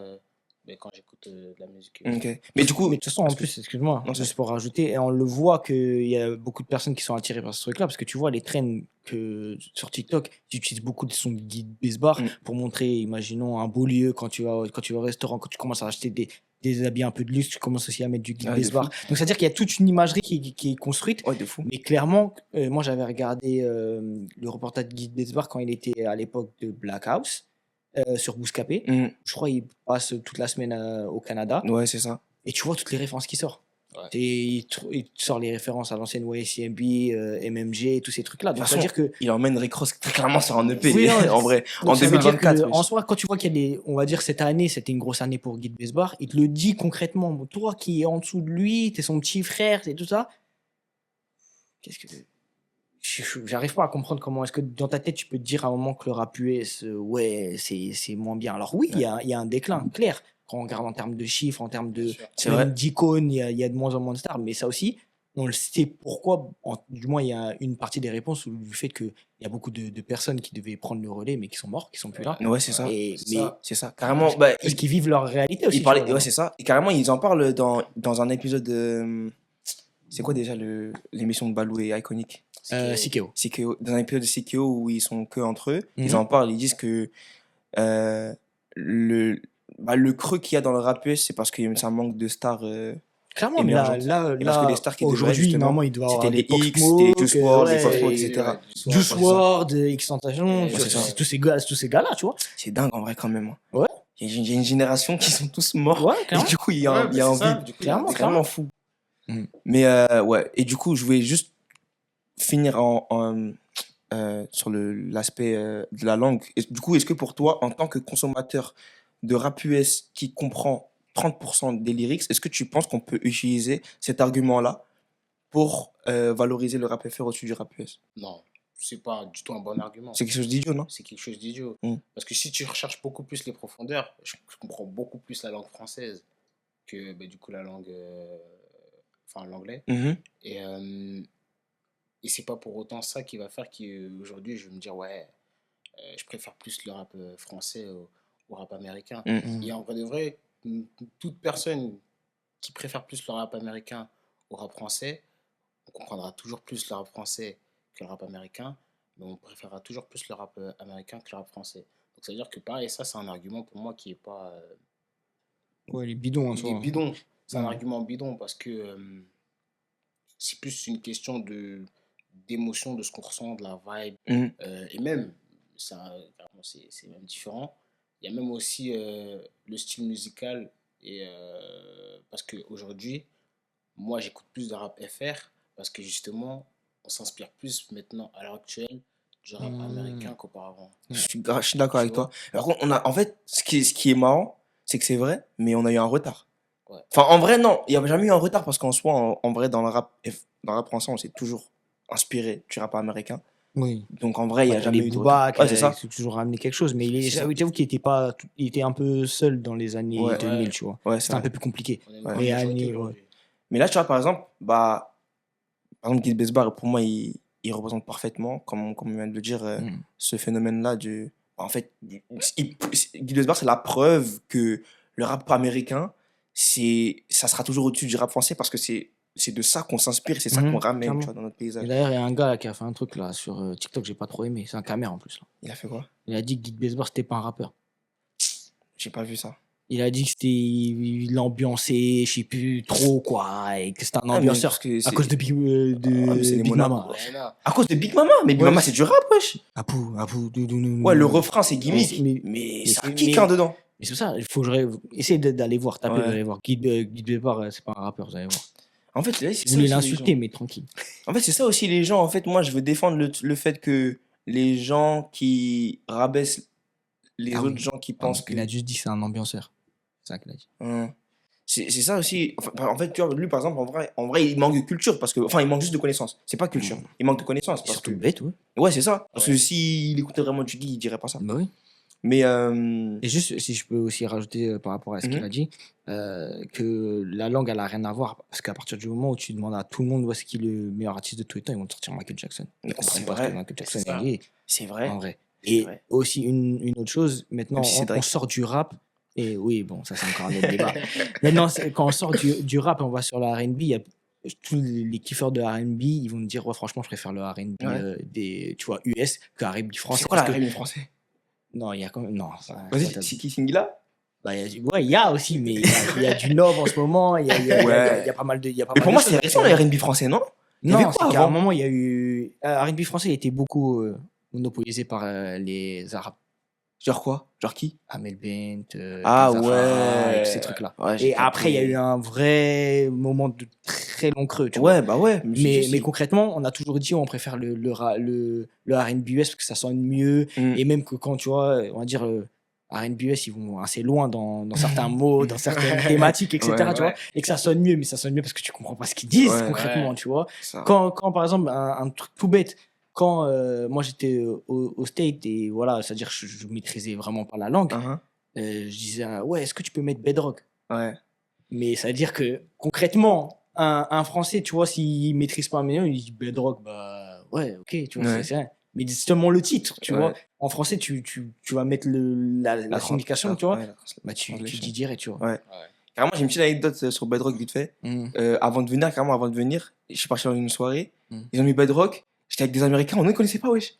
ben, quand j'écoute de la musique. Ok. Mais du coup, Mais de toute façon, en plus, excuse-moi, non, ça. juste pour rajouter, et on le voit qu'il y a beaucoup de personnes qui sont attirées par ce truc-là, parce que tu vois, les trends sur TikTok, ils utilisent beaucoup de sons de Guy Besbar Mm. pour montrer, imaginons, un beau lieu quand tu vas au restaurant, quand tu commences à acheter des habits un peu de luxe, tu commences aussi à mettre du Guy Ah, de Besbar. fou. Donc, c'est-à-dire qu'il y a toute une imagerie qui est construite, Ouais, de fou. mais clairement, moi, j'avais regardé le reportage de Guy Besbar quand il était à l'époque de Black House sur Bouscapé. Mm. Je crois qu'il passe toute la semaine au Canada. Ouais, c'est ça. Et tu vois toutes les références qui sortent. Ouais. Il te sort les références à l'ancienne YCMB, MMG, tous ces trucs-là. De toute Donc, façon, c'est-à-dire que. il emmène Rick Ross très clairement sur un EP, Oui, non, en vrai, en donc ça veut dire 2024. que, en soi, quand tu vois qu'il y a des. On va dire cette année, c'était une grosse année pour Guy Besbar, il te le dit concrètement. Toi qui es en dessous de lui, t'es son petit frère, c'est tout ça. Qu'est-ce que j'arrive pas à comprendre comment est-ce que dans ta tête tu peux te dire à un moment que le rap US, ouais, c'est moins bien. Alors oui, il y a un déclin clair. Quand on regarde en termes de chiffres, en termes Bien de sûr. C'est même vrai. d'icônes, il y a de moins en moins de stars. Mais ça aussi, on le sait pourquoi. Du moins, il y a une partie des réponses du fait qu'il y a beaucoup de personnes qui devaient prendre le relais, mais qui sont morts, qui sont plus là. Ouais, c'est ça. Et, C'est mais ça. C'est ça. Carrément, bah, parce qu'ils vivent leur réalité aussi. il tu parlait, vois, ouais, là-bas. c'est ça. Et carrément, ils en parlent dans un épisode de. C'est quoi déjà l'émission de Balou et Iconic? Sikeo. CKO, dans un épisode de CKO où ils sont que entre eux, ils Mhm. en parlent, ils disent que euh, le, le creux qu'il y a dans le rap US, c'est parce que c'est un manque de stars Clairement, mais là, émergentes. Et parce que les stars qui devaient aujourd'hui, justement, normalement, il doit avoir c'était des les Pop X, Smoke, des Juice WRLD, les Pop Smoke, ouais, etc. Juice c'est ça. WRLD, X-Tentation, Ouais, c'est ça. c'est tous ces gars-là, tu vois. C'est dingue en vrai quand même. Hein. Ouais. Il y a une génération qui sont tous morts. Ouais, Et clairement. du coup, il y a Ouais, il y a bah, un c'est ça. vide. Du coup, il y a un Clairement, C'est déclin. vraiment fou. Mm. Mais ouais, et du coup, je voulais juste finir sur l'aspect de la langue. Et du coup, est-ce que pour toi, en tant que consommateur de rap US qui comprend 30% des lyrics, est-ce que tu penses qu'on peut utiliser cet argument-là pour valoriser le rap FR au-dessus du rap US? Non, c'est pas du tout un bon argument. C'est quelque chose d'idiot, non? C'est quelque chose d'idiot. Mm. Parce que si tu recherches beaucoup plus les profondeurs, je comprends beaucoup plus la langue française que bah, du coup la langue, enfin l'anglais. Mhm. Et c'est pas pour autant ça qui va faire qu'aujourd'hui je vais me dire ouais, je préfère plus le rap français au rap américain. Mm. Et en vrai de vrai, toute personne qui préfère plus le rap américain au rap français, on comprendra toujours plus le rap français que le rap américain, mais on préférera toujours plus le rap américain que le rap français. Donc ça veut dire que pareil, ça c'est un argument pour moi qui est pas... Ouais, les bidons en il soi. est bidon. C'est un Mm. argument bidon parce que c'est plus une question d'émotion, de ce qu'on ressent, de la vibe. Mm. Et même, carrément, c'est même différent. Il y a même aussi le style musical. Et, parce qu'aujourd'hui, moi, j'écoute plus de rap FR parce que justement, on s'inspire plus maintenant, à l'heure actuelle, du rap américain qu'auparavant. Je suis d'accord Tu avec toi. vois? Par contre, en fait, ce qui est marrant, c'est que c'est vrai, mais on a eu un retard. Ouais. Enfin, en vrai, non, il n'y a jamais eu un retard parce qu'en soi, en vrai, dans le rap français, on s'est toujours inspiré du rap américain. Oui. Donc, en vrai, il n'y a T'as jamais les eu de Booba retard. Ouais, c'est ça. qui ont toujours ramené quelque chose, mais C'est ça. j'avoue qu'il était pas, il était un peu seul dans les années Ouais. 2000, Ouais. tu vois. Ouais, c'est C'était un vrai. peu plus compliqué. On a une Ouais. grande Mais majorité Annie, aujourd'hui. Mais là, tu vois, par exemple, Guy Besbar, pour moi, il représente parfaitement, comme on vient de le dire, Mm. ce phénomène-là. En fait, Guy Besbar, c'est la preuve que le rap américain, ça sera toujours au-dessus du rap français parce que c'est de ça qu'on s'inspire, c'est ça qu'on ramène, clairement. tu vois, dans notre Et paysage. d'ailleurs, il y a un gars là, qui a fait un truc là sur TikTok, j'ai pas trop aimé. C'est un caméra en plus. Là. Il a fait quoi? Il a dit que Guy Besbar, c'était pas un rappeur. J'ai pas vu ça. Il a dit que c'était l'ambiancé, je sais plus trop quoi, et que c'était un Ah, mais ambianceur parce que à c'est- cause de mais c'est les Big Monaco. Mama. Ouais, là. À cause de Big Mama? Mais Big Ouais. Mama, c'est du rap, wesh. Apou, doudounou. Ouais, le refrain, c'est gimmick. Mais- Mais mais ça c'est- kick mais- hein, dedans. Mais c'est pour ça, il faut que essayer d'aller voir, taper, Ouais. d'aller voir. Guy Besbar, c'est pas un rappeur, vous allez voir. En fait, là, c'est Vous ça voulez aussi, les l'insulter, gens. mais tranquille. En fait, c'est ça aussi, les gens. En fait, moi, je veux défendre le fait que les gens qui rabaissent les Ah autres oui. gens qui Pardon, pensent que. il a juste dit que c'est un ambianceur. C'est ça qu'il a dit. C'est ça aussi. Enfin, en fait, tu vois, lui, par exemple, en vrai, il manque de culture. Enfin, il manque juste de connaissances. C'est pas culture. Il manque de connaissances. C'est Parce surtout que... bête, ouais. Ouais, c'est ça. Parce Ouais. que s'il écoutait vraiment du Guy, il dirait pas ça. Bah oui. Mais. Et juste, si je peux aussi rajouter par rapport à ce qu'il Mhm. a dit, que la langue, elle a rien à voir. Parce qu'à partir du moment où tu demandes à tout le monde où est-ce qui est le meilleur artiste de tous les temps, ils vont te sortir Michael Jackson. Ils C'est comprennent pas ce vrai. que Michael Jackson C'est ça. est, C'est vrai. en vrai. C'est Et vrai. aussi, une autre chose, maintenant, Même si c'est on Drake. sort du rap. Et oui, bon, ça, c'est encore un autre débat. Maintenant, quand on sort du rap et on va sur le R&B, il y a tous les kiffeurs de R&B, ils vont me dire, ouais, franchement, je préfère le R&B Ouais. tu vois, US que R&B français. C'est quoi la parce que- règle français? Non, il y a quand même. Non, ça. Vas-y, ça- c'est qui Singla? bah, ouais, il y a aussi, mais il y a du Nov en ce moment, il y a pas mal de. il y a pas Mais mal pour de moi, choses. c'est récent, le R&B français, non? Il y avait Non, quoi c'est qu'à un avant? moment, il y a eu. R&B français il était beaucoup monopolisé par les Arabes. Genre quoi? Genre qui? Amel Bent, Ah Kenza Farah, ouais. et tous ces trucs-là. Ouais, j'ai Et après, il y a capté. eu un vrai moment de très long creux, tu vois. Ouais, bah ouais. Mais concrètement, on a toujours dit on préfère le R&B US parce que ça sonne mieux. Et même que quand tu vois, on va dire R&B US, ils vont assez loin dans certains mots, dans certaines thématiques, etc. Ouais, tu vois, ouais. et que ça sonne mieux, mais ça sonne mieux parce que tu comprends pas ce qu'ils disent Ouais. concrètement, Ouais. tu vois. Ça. Quand par exemple, un truc tout bête, quand moi j'étais au State et voilà, c'est-à-dire que je maîtrisais vraiment pas la langue, Hein, hein. je disais ouais, est-ce que tu peux mettre Bedrock? Ouais. Mais ça veut dire que concrètement, un Français, tu vois, s'il maîtrise pas un million, il dit Bedrock, bah ouais, ok, tu vois, Ouais. c'est rien. Mais dis seulement le titre, tu vois. Ouais. En français, tu vas mettre la signification, tu vois. Ouais, Bah tu translation. dis direct, tu vois. Ouais. Ouais. Carrément, j'ai une petite anecdote sur Bedrock vite fait. Avant de venir, je suis parti dans une soirée. Mm. Ils ont mis Bedrock. J'étais avec des Américains, on ne connaissait pas, wesh.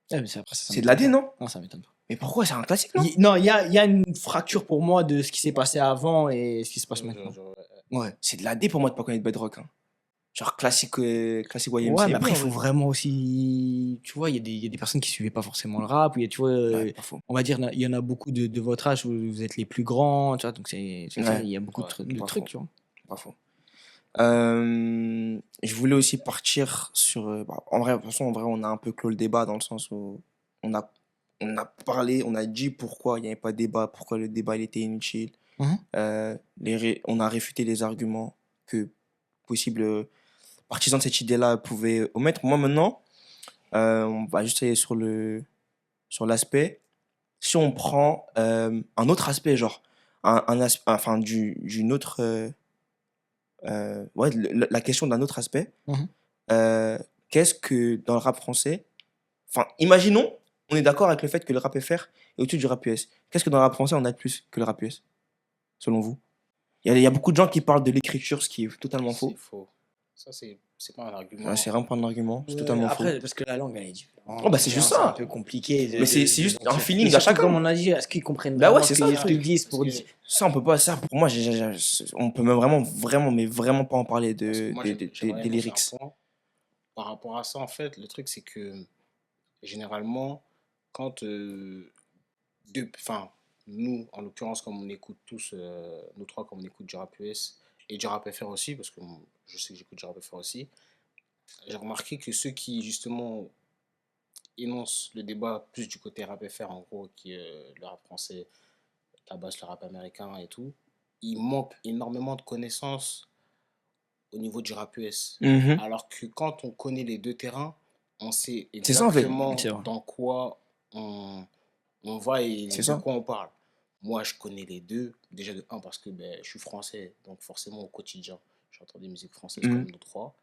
Ouais, mais après, ça C'est de la D, m'étonne pas. non? Non, ça m'étonne pas. Mais pourquoi? C'est un classique, non? Non, il y a une fracture pour moi de ce qui s'est passé avant et ce qui se passe maintenant. Ouais. C'est de la D pour moi de pas connaître Bedrock. Hein. Genre classique YMCA. Ouais, mais après, il bien, faut ouais. vraiment aussi. Tu vois, il y a des personnes qui suivaient pas forcément le rap. Tu vois, Ouais, pas faux. on va dire, il y en a beaucoup de votre âge où vous êtes les plus grands. Tu vois, donc c'est clair, Ouais. il y a beaucoup Ouais, de pas trucs, faux. tu vois. Pas faux. Je voulais aussi partir sur. En vrai, de toute façon, en vrai, on a un peu clos le débat dans le sens où on a, on a parlé, on a dit pourquoi il n'y avait pas de débat, pourquoi le débat il était inutile. Mhm. On a réfuté les arguments que possibles partisans de cette idée-là pouvaient omettre. Moi, maintenant, on va juste aller sur l'aspect. Si on prend un autre aspect, genre, enfin, d'une autre. Ouais, la question d'un autre aspect. Mhm. Qu'est-ce que dans le rap français, enfin, imaginons, on est d'accord avec le fait que le rap FR est au-dessus du rap US. Qu'est-ce que dans le rap français on a de plus que le rap US, selon vous? Il y a beaucoup de gens qui parlent de l'écriture, ce qui est totalement C'est faux. faux. Ça, c'est pas un argument. Ouais, c'est vraiment pas un argument, c'est totalement faux. Après, parce que la langue, elle est différente. Oh, bah, c'est juste C'est un ça. peu compliqué. Mais c'est juste un et feeling à surtout, chacun. comme on a dit, est-ce qu'ils comprennent Bah ouais, vraiment c'est ce ça, le qu'ils truc. disent pour Parce que- dire. Ça, on peut pas, ça, pour moi, on peut même vraiment, mais vraiment pas en parler Parce que moi, des j'aimerais des énoncer lyrics. un point. Par rapport à ça, en fait, le truc, c'est que généralement, quand enfin, nous, en l'occurrence, comme on écoute tous, nous trois, comme on écoute du rap US et du rap FR aussi, parce que je sais que j'écoute du rap FR aussi, j'ai remarqué que ceux qui, justement, énoncent le débat plus du côté rap FR, en gros, qui est le rap français, la basse, le rap américain et tout, ils manquent énormément de connaissances au niveau du rap US. Mhm. Alors que quand on connaît les deux terrains, on sait C'est ça, en fait. exactement C'est vrai. dans quoi on va et C'est de ça. quoi on parle. Moi, je connais les deux. Déjà de un, parce que ben, je suis français, donc forcément au quotidien, j'entends des musiques françaises Mhm. comme nous trois.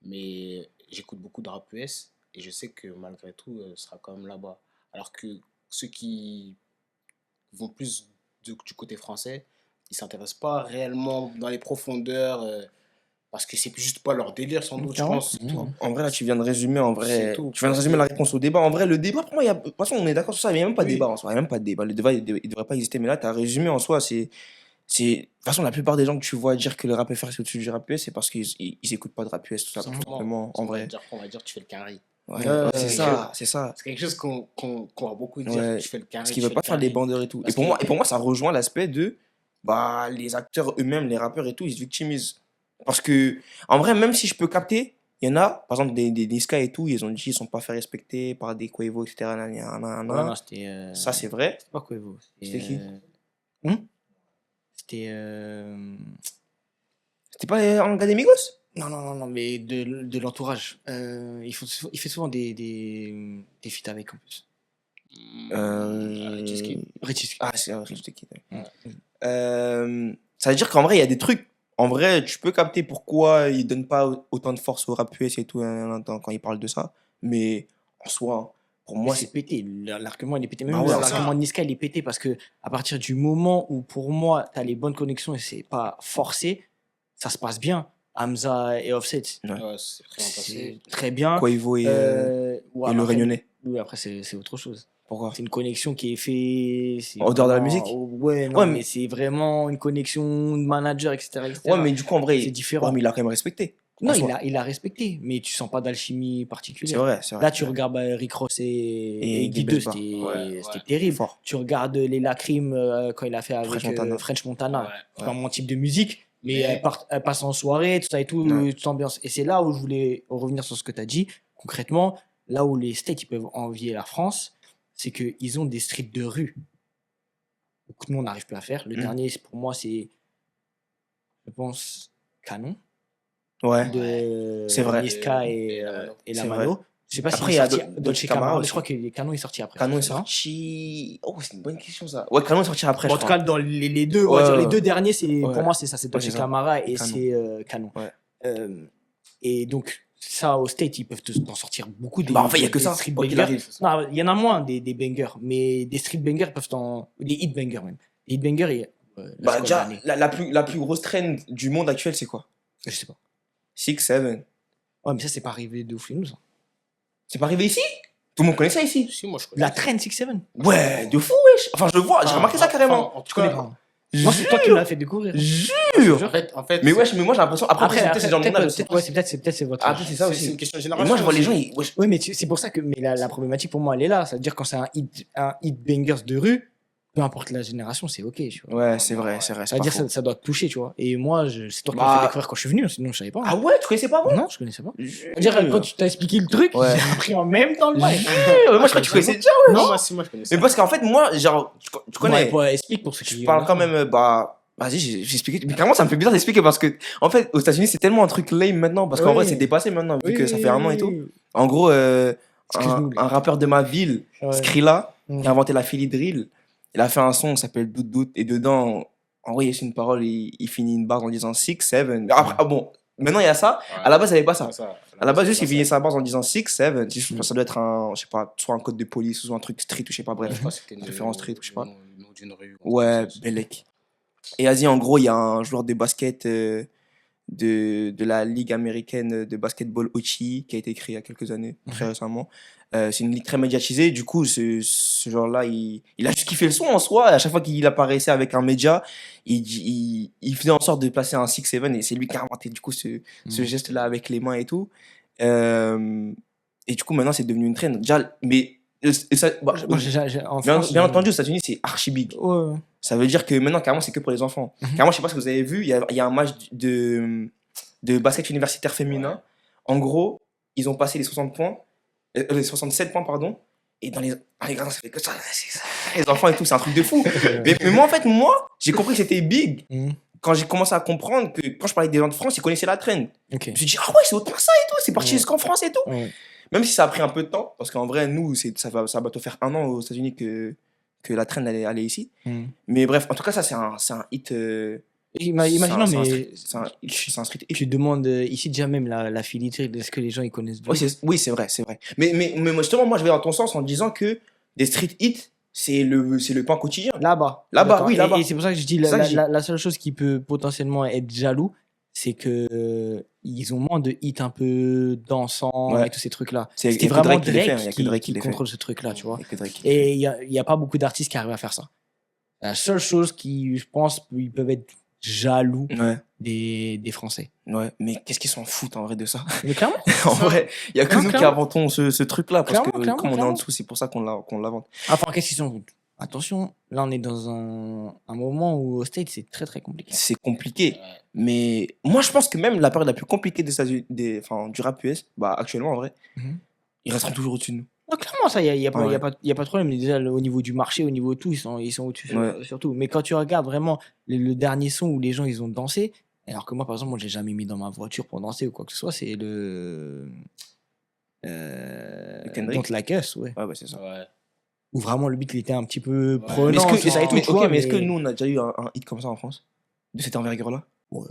Mais j'écoute beaucoup de rap US et je sais que malgré tout, ce sera quand même là-bas. Alors que ceux qui vont plus du côté français, ils s'intéressent pas réellement dans les profondeurs parce que c'est juste pas leur délire sans doute, je Ah ouais. pense. C'est Mhm. tout. En vrai, là, tu viens de résumer, en C'est vrai. tout, Tu viens de parce résumer que- la réponse au débat. En vrai, le débat, pour moi, de toute façon, on est d'accord sur ça. Il n'y a même pas de Oui. débat en soi. Il n'y a même pas de débat. Le débat, il ne devrait pas exister. Mais là, tu as résumé en soi. De toute façon, la plupart des gens que tu vois dire que le rap FR c'est au-dessus du rap US, c'est parce qu'ils écoutent pas de rap US, tout simplement. En vrai. On va dire tu fais le carry. Ouais, Ouais, c'est ça. C'est ça. C'est quelque chose qu'on va beaucoup dire, Ouais. tu fais le carry. Parce qu'ils veulent pas faire des bandeurs et tout. Parce Et pour moi, ça rejoint l'aspect de les acteurs eux-mêmes, les rappeurs et tout, ils se victimisent. Parce que, en vrai, même si je peux capter, il y en a, par exemple, des Niska et tout, ils ont dit qu'ils sont pas fait respecter par des Quavo, etc. Ouais, non, c'était. Ça, c'est vrai. C'est pas Quavo. C'était qui? C'était. C'était pas un gars des Migos? Non, mais de l'entourage. Il fait souvent des feats avec en plus. Richie. Ah, c'est Richie Kid. Ouais. Ça veut dire qu'en vrai, il y a des trucs. En vrai, tu peux capter pourquoi ils donnent pas autant de force au rap US et tout quand ils parlent de ça. Mais en soi, pour moi, c'est pété. L'argument, il est pété. Même Bah ouais, l'argument de Niska, il est pété parce que à partir du moment où, pour moi, tu as les bonnes connexions et c'est pas forcé, ça se passe bien. Hamza et Offset, Ouais, c'est très bien passé. c'est très bien. Quavo et Ouais, le mais après, Réunionnais. oui, après, c'est autre chose. Pourquoi? C'est une connexion qui est faite. En dehors de la vraiment- musique? Ouais, non, Ouais, mais mais- c'est vraiment une connexion de manager, etc. Ouais, mais du coup, en vrai, C'est différent. ouais, mais il a quand même respecté. Non, en soi. il a respecté, mais tu sens pas d'alchimie C'est particulière. vrai, c'est vrai. Là, tu regardes Rick Ross et Guy Guy 2, Besbar. c'était terrible. Fort. Tu regardes les Lacrimes quand il a fait avec French Montana. Ouais, C'est pas mon type de musique, mais Mais- elle passe en soirée, tout ça et tout, Ouais. toute l'ambiance. Et c'est là où je voulais revenir sur ce que tu as dit. Concrètement, là où les States ils peuvent envier la France, c'est qu'ils ont des streets de rue. Donc nous, on n'arrive plus à faire. Le dernier, pour moi, c'est, je pense, Canon. Ouais. De C'est vrai. Niska Et et Lamano. et C'est Lamano. Je sais pas Après, s'il il y est a sorti Dolce Dolce Gabbana Gabbana, aussi. je crois que Canon est sorti après. Canon est Non. sorti. Oh, c'est une bonne question ça. Ouais, Canon est sorti après, Bon, je en tout crois. cas, dans les deux, on va Ouais, dire, les ouais, deux derniers, c'est, ouais. pour moi, c'est ça, c'est Ouais, Dolce c'est ça. Gabbana et Canon. c'est Canon. Ouais. Euh, et donc, ça, au State, ils peuvent t'en sortir beaucoup. Bah, en fait, il y a que des ça, street quoi qu'il bangers. arrive. Non, il y en a moins des bangers, mais des street bangers peuvent des hit bangers même. Les hit bangers, là, Bah, c'est quoi déjà, l'année la plus grosse trend du monde actuel, c'est quoi? Je sais pas. 6, 7. Ouais, mais ça, c'est pas arrivé de ouf chez nous, ça. C'est pas arrivé ici? Tout le monde connaît ça ici? Si, moi je connais. La trend 6-7. Ouais, de fou, wesh. Enfin, je le vois, j'ai Enfin, remarqué ça carrément. enfin, en tout Je connais cas, pas. Moi, c'est toi qui me l'as fait découvrir. Jure. en fait, Mais wesh, mais moi j'ai l'impression. Après, peut-être c'est dans le monde. peut-être c'est votre. Ah, peut-être c'est ça c'est aussi. une question de Et génération. moi, je vois les aussi. gens, wesh. Oui, mais c'est pour ça que mais la problématique pour moi, elle est là. Ça veut dire quand c'est un hit bangers de rue, peu importe la génération, c'est ok. Tu vois. Ouais, c'est vrai, c'est vrai. Ça veut C'est dire pas faux. ça doit te toucher, tu vois. Et moi, c'est toi qui Bah- m'as fait découvrir quand je suis venu, sinon je savais pas. Ah ouais, tu connaissais pas avant? Non, je connaissais pas. Jure. C'est-à-dire, quand tu t'as expliqué le truc, Ouais. j'ai appris en même temps le mic. Ouais, moi, je crois que tu connaissais déjà. Non, moi, si, moi je connaissais. Mais parce qu'en fait, moi, genre, tu connais. Ouais, explique pour ceux qui. Je parle quand même, bah. Vas-y, j'ai expliqué. Mais carrément, ça me fait bizarre d'expliquer parce que, en fait, aux États-Unis, c'est tellement un truc lame maintenant. Parce qu'en Oui. vrai, c'est dépassé maintenant, vu Oui, que ça fait un an et tout. oui. En gros, Excuse-nous, un rappeur de ma ville, Ouais. Skrilla, Mm. qui a inventé la Philly Drill, il a fait un son qui s'appelle Doute Doute. Et dedans, en vrai, il y a une parole, il finit une barre en disant 6, 7. Après, ah bon, maintenant il y a ça. À la base, il n'y avait pas ça. À la base, juste, il finit sa barre en disant 6, 7. Je pense que ça doit être un, je sais pas, soit un code de police, soit un truc street, ou je sais pas, bref. Référence street, ou je sais pas. Le nom d'une rue. Ouais, Belek. Et vas-y, en gros, il y a un joueur de basket de la Ligue américaine de basketball Ochi qui a été créé il y a quelques années, très récemment. C'est une ligue très médiatisée. Du coup, ce genre-là, il a juste kiffé le son en soi. Et à chaque fois qu'il apparaissait avec un média, il faisait en sorte de placer un 6-7 et c'est lui qui a inventé du coup ce geste-là avec les mains et tout. Et du coup, maintenant, c'est devenu une trend. Déjà, mais ça, bah, Moi, en France, bien entendu, aux États-Unis, c'est archi big. Ouais. Ça veut dire que maintenant, carrément, c'est que pour les enfants. Carrément, je sais pas si vous avez vu, il y a un match de basket universitaire féminin. Ouais. En gros, ils ont passé les 60 points, les 67 points, pardon. Et dans les gradins, ça fait que ça. Les enfants et tout, c'est un truc de fou. mais moi, en fait, j'ai compris que c'était big quand j'ai commencé à comprendre que quand je parlais des gens de France, ils connaissaient la trend. Ok. Je me suis dit, ah ouais, c'est autant que ça et tout, c'est parti Ouais. jusqu'en France et tout. Ouais. Même si ça a pris un peu de temps, parce qu'en vrai, nous, ça va bientôt faire un an aux États-Unis que la trend elle est ici. Mais bref, en tout cas, ça, c'est un hit. Imaginons, mais C'est un street hit. tu demandes ici déjà même la filière, est-ce que les gens ils connaissent de Oui, c'est vrai, c'est vrai. Mais moi, justement, moi, je vais dans ton sens en disant que des street hits, c'est le pain quotidien. Là-bas. Là-bas, D'accord. oui, là-bas. Et c'est pour ça que je dis, C'est ça que je dis. la seule chose qui peut potentiellement être jaloux, c'est que ils ont moins de hits un peu dansants Ouais. et tous ces trucs-là. C'est C'était que vraiment Drake qui les fait, Drake il y a que qui, Drake qui qui les fait. contrôle ce truc-là, tu vois. Et que Drake. Et il y a pas beaucoup d'artistes qui arrivent à faire ça. La seule chose qui, je pense, ils peuvent être jaloux Ouais, des Français. ouais. Mais qu'est-ce qu'ils s'en foutent en vrai de ça? Mais clairement. En vrai, il y a que Non, nous qui clairement. inventons ce truc-là. Parce que Clairement, comme on est en clairement. dessous, c'est pour ça qu'on l'invente. Enfin, qu'est-ce qu'ils sont attention, là on est dans un moment où au States c'est très très compliqué. C'est compliqué. Mais moi, je pense que même la période la plus compliquée du rap US, bah, actuellement, en vrai, Mhm. ils resteront toujours au-dessus de nous. Non, clairement, ça, il n'y a, Ouais. y a pas de problème. Mais déjà, au niveau du marché, au niveau de tout, ils sont au-dessus, Ouais. surtout. Mais quand tu regardes vraiment le dernier son où les gens ils ont dansé, alors que moi, par exemple, moi, j'ai jamais mis dans ma voiture pour danser ou quoi que ce soit, c'est le. Kendrick Don't Like Us, ouais. Ouais, c'est ça. Ouais. Où vraiment le beat il était un petit peu Ouais. prenant. Mais est-ce que, tout ça et tout, tu ok, vois, mais est-ce que nous, on a déjà eu un hit comme ça en France? De cette envergure-là? Ouais.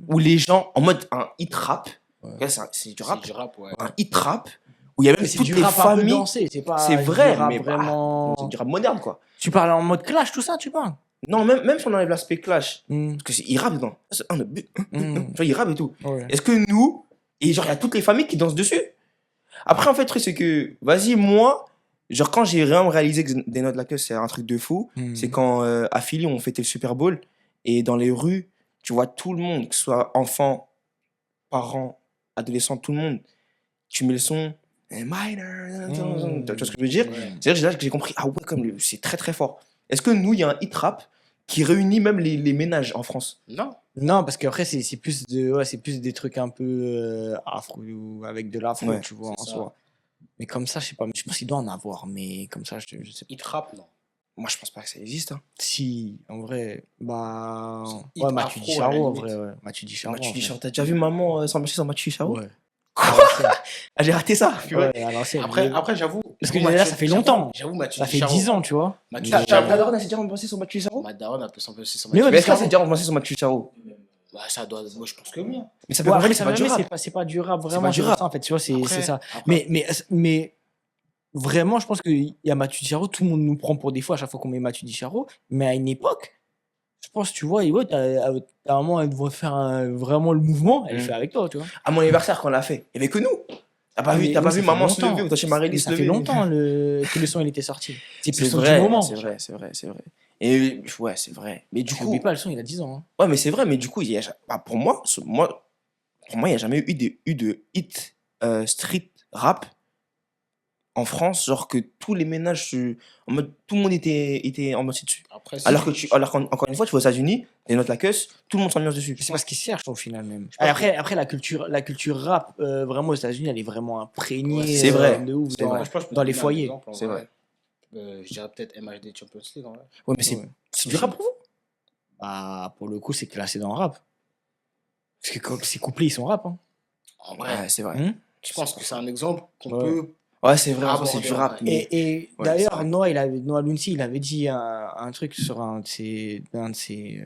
Où les gens, en mode un hit rap, Ouais. ouais, c'est du rap, C'est du rap, ouais. un hit rap, où il y a même Mais c'est toutes du les rap un peu familles. dansé, c'est pas. C'est du vrai, rap mais vraiment. c'est du rap moderne, quoi. Tu parles en mode clash, tout ça, tu parles. Non, même si on enlève l'aspect clash, Mm, parce que il rappe dedans. Tu mm, vois, il rappe et tout. ouais. Est-ce que nous, et genre, il y a toutes les familles qui dansent dessus? Après, en fait, le truc, c'est que, vas-y, moi, genre, quand j'ai vraiment réalisé que Des Notes de la Queue, c'est un truc de fou, Mm. c'est quand à Philly, on fêtait le Super Bowl, et dans les rues, tu vois tout le monde, que ce soit enfants, parents, adolescents, tout le monde, tu mets le son, tu vois ce que je veux dire? Ouais. C'est là que j'ai compris, ah ouais, c'est très très fort. Est-ce que nous, il y a un hit rap qui réunit même les ménages en France? Non. Non, parce qu'après, c'est plus c'est plus des trucs un peu afro, ou avec de l'afro, Ouais, tu vois, en c'est ça. soi. Mais comme ça, je sais pas. Je pense qu'il doit en avoir, mais comme ça, je sais pas. Hit rap, non. Moi, je pense pas que ça existe. Hein. Si, en vrai, bah. Hit Ouais, Mathieu afro, Di à la Charo, en limite. vrai, ouais. Mathieu Di Charo. Mathieu en vrai. Charo, t'as déjà vu maman sans marcher sans Mathieu Charo? Ouais. Ah, j'ai raté ça, purée. Ouais, à l'ancienne. Après, j'avoue. Parce que j'avoue, là, ça fait longtemps. J'avoue, Mathieu Ça fait Charo. 10 ans, tu vois. Mathieu Mais- Charo. Ta daronne, elle s'est déjà remboursée sur Mathieu Charo? Ma daronne a pu s'embaucher sur Mais ouais, Mathieu Mais est-ce Charo. qu'elle s'est déjà remboursée sur Mathieu Charo? Bah, ça doit. Moi, je pense que oui. Mais ça Ouais, peut après, mais c'est pas du rap. c'est pas du rap, vraiment. pas du c'est rap. ça, en fait, tu vois, c'est Après- ça. après- Mais vraiment, je pense qu'il y a Mathieu Charo, tout le monde nous prend pour des fous à chaque fois qu'on met Mathieu Charo. Mais à une époque, je pense, tu vois, et ouais, t'as un moment, elle devrait faire vraiment le mouvement, elle le fait avec toi, tu vois. À mon anniversaire, quand on l'a fait, il y avait que nous. T'as pas vu, Mais t'as pas oui, vu ça fait maman se longtemps. lever ou t'as chez Marie Mais se ça fait lever. longtemps que le son il était sorti. C'est plus C'est le son vrai, du moment. c'est vrai, c'est vrai, c'est vrai. Et ouais, c'est vrai. Mais du coup, N'oublie pas, le son il a 10 ans. Hein. ouais, mais c'est vrai, mais du coup, bah, pour moi, il n'y a jamais eu de hit street rap en France, genre que tous les ménages, en mode, tout le monde était ambiancé dessus. Après, Alors qu'encore une fois, tu vas aux États-Unis, les notes la queuse, tout le monde s'ambiance dessus. C'est pas ce qu'ils cherchent au final même. pense Après la culture rap, vraiment aux États-Unis, elle est vraiment imprégnée. Ouais, c'est vrai. De ouf C'est dans, vrai. Moi, je pense que je peux dans te les donner un foyers. exemple, en C'est vrai. Je dirais peut-être MHD Champions League en vrai. Ouais, mais Ouais. c'est du rap pour vous? Bah, pour le coup, c'est classé dans le rap. Parce que comme ces couplets, ils sont rap. Hein. En vrai, Ouais, c'est vrai. Hum je pense que c'est un exemple qu'on Ouais. peut. Ouais, c'est vrai, Aborder, c'est du en rap. vrai. Mais... Et Ouais, d'ailleurs, c'est vrai. Noah Lunsi, il avait dit un truc sur un de ses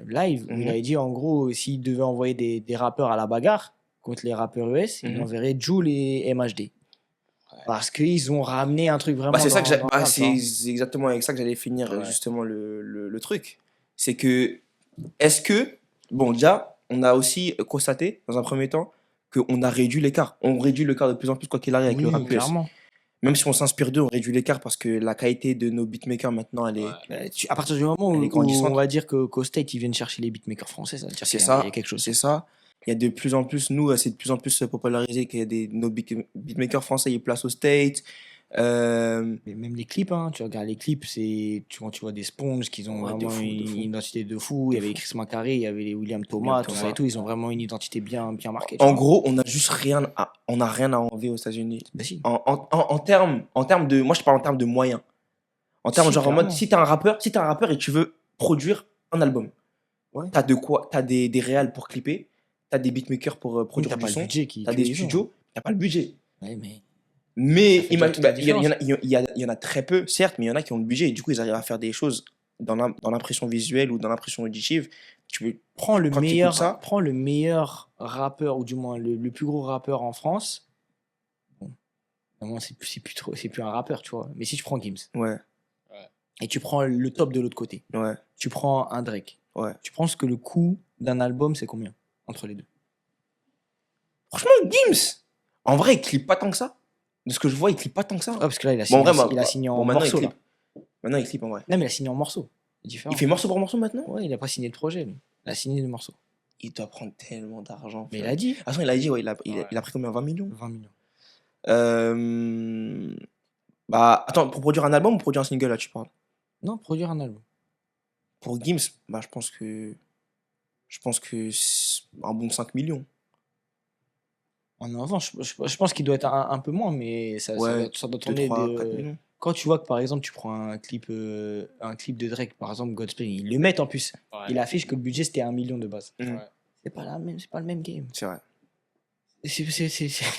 lives où il Mhm. avait dit en gros, s'il devait envoyer des rappeurs à la bagarre contre les rappeurs US, il Mhm. enverrait Jul et MHD. Parce qu'ils ont ramené un truc vraiment. Bah, c'est ça que dans le rap, tu vois. c'est exactement avec ça que j'allais finir Ouais. justement le truc. C'est que, est-ce que, bon, déjà, on a aussi constaté, dans un premier temps, qu'on a réduit l'écart. On réduit l'écart de plus en plus, quoi qu'il arrive, avec le Oui, rap US. clairement. Même si on s'inspire d'eux, on réduit l'écart parce que la qualité de nos beatmakers maintenant, elle est. Ouais. À partir du moment Elle est où grandissante. on va dire qu'au State, ils viennent chercher les beatmakers français, ça veut dire C'est qu'il y ça. a quelque chose. C'est ça. Il y a de plus en plus, nous, c'est de plus en plus popularisé qu'il y a nos beatmakers français, ils placent au State. Mais même les clips, hein, tu regardes les clips, quand tu vois des Sponges qui ont Ouais, de vraiment fou, de une fou. identité de fou. Il y avait Chris Macaré, il y avait les William Thomas, tout ça Thomas. et tout. Ils ont vraiment une identité bien marquée. tu En vois. gros, on n'a rien à envier aux États-Unis. Bah si. En termes de, moi je parle en termes de moyens. En termes Si, genre en mode, clairement. si t'es un rappeur et tu veux produire un album, Ouais. t'as de quoi, t'as des réals pour clipper, t'as des beatmakers pour Oui, produire t'as du pas le son, budget t'as des studios, t'as pas le budget. Ouais, mais Mais Ça fait déjà toute la il y en a très peu, certes, mais il y en a qui ont le budget et du coup ils arrivent à faire des choses dans l'impression visuelle ou dans l'impression auditive. Tu peux, prends le Quand t'écoutes ça- meilleur rappeur, ou du moins le plus gros rappeur en France. Bon, vraiment, c'est plus un rappeur, tu vois. Mais si tu prends Gims ouais, et tu prends le top de l'autre côté, ouais, tu prends un Drake, ouais. tu penses que le coût d'un album, c'est combien entre les deux? Franchement, Gims, en vrai, il clip pas tant que ça. De ce que je vois, il clip pas tant que ça. Ouais, parce que là, il a Bon, signé, en vrai, il a signé en bon, maintenant, morceaux. il Là. clip. Maintenant, il clip en vrai. Non, mais il a signé en morceaux. C'est différent. Il fait morceau pour morceau maintenant. Ouais, il a pas signé le projet, lui. Il a signé le morceau. Il doit prendre tellement d'argent. Mais il frère. a dit. De toute façon, il a dit, ouais, Ouais. il a pris combien? 20 millions? 20 millions. Bah, attends, pour produire un album ou produire un single, là, tu parles? Non, produire un album. Pour Gims, bah, je pense que c'est un bon 5 millions. En avant, je pense qu'il doit être un peu moins, mais ça doit 2, tourner 3, 4 millions. Quand tu vois que par exemple tu prends un clip de Drake, par exemple Godspeed, ils le mettent en plus. Ouais. Il affiche que le budget c'était 1 million de base. Mhm. Ouais. C'est pas le même game. C'est vrai.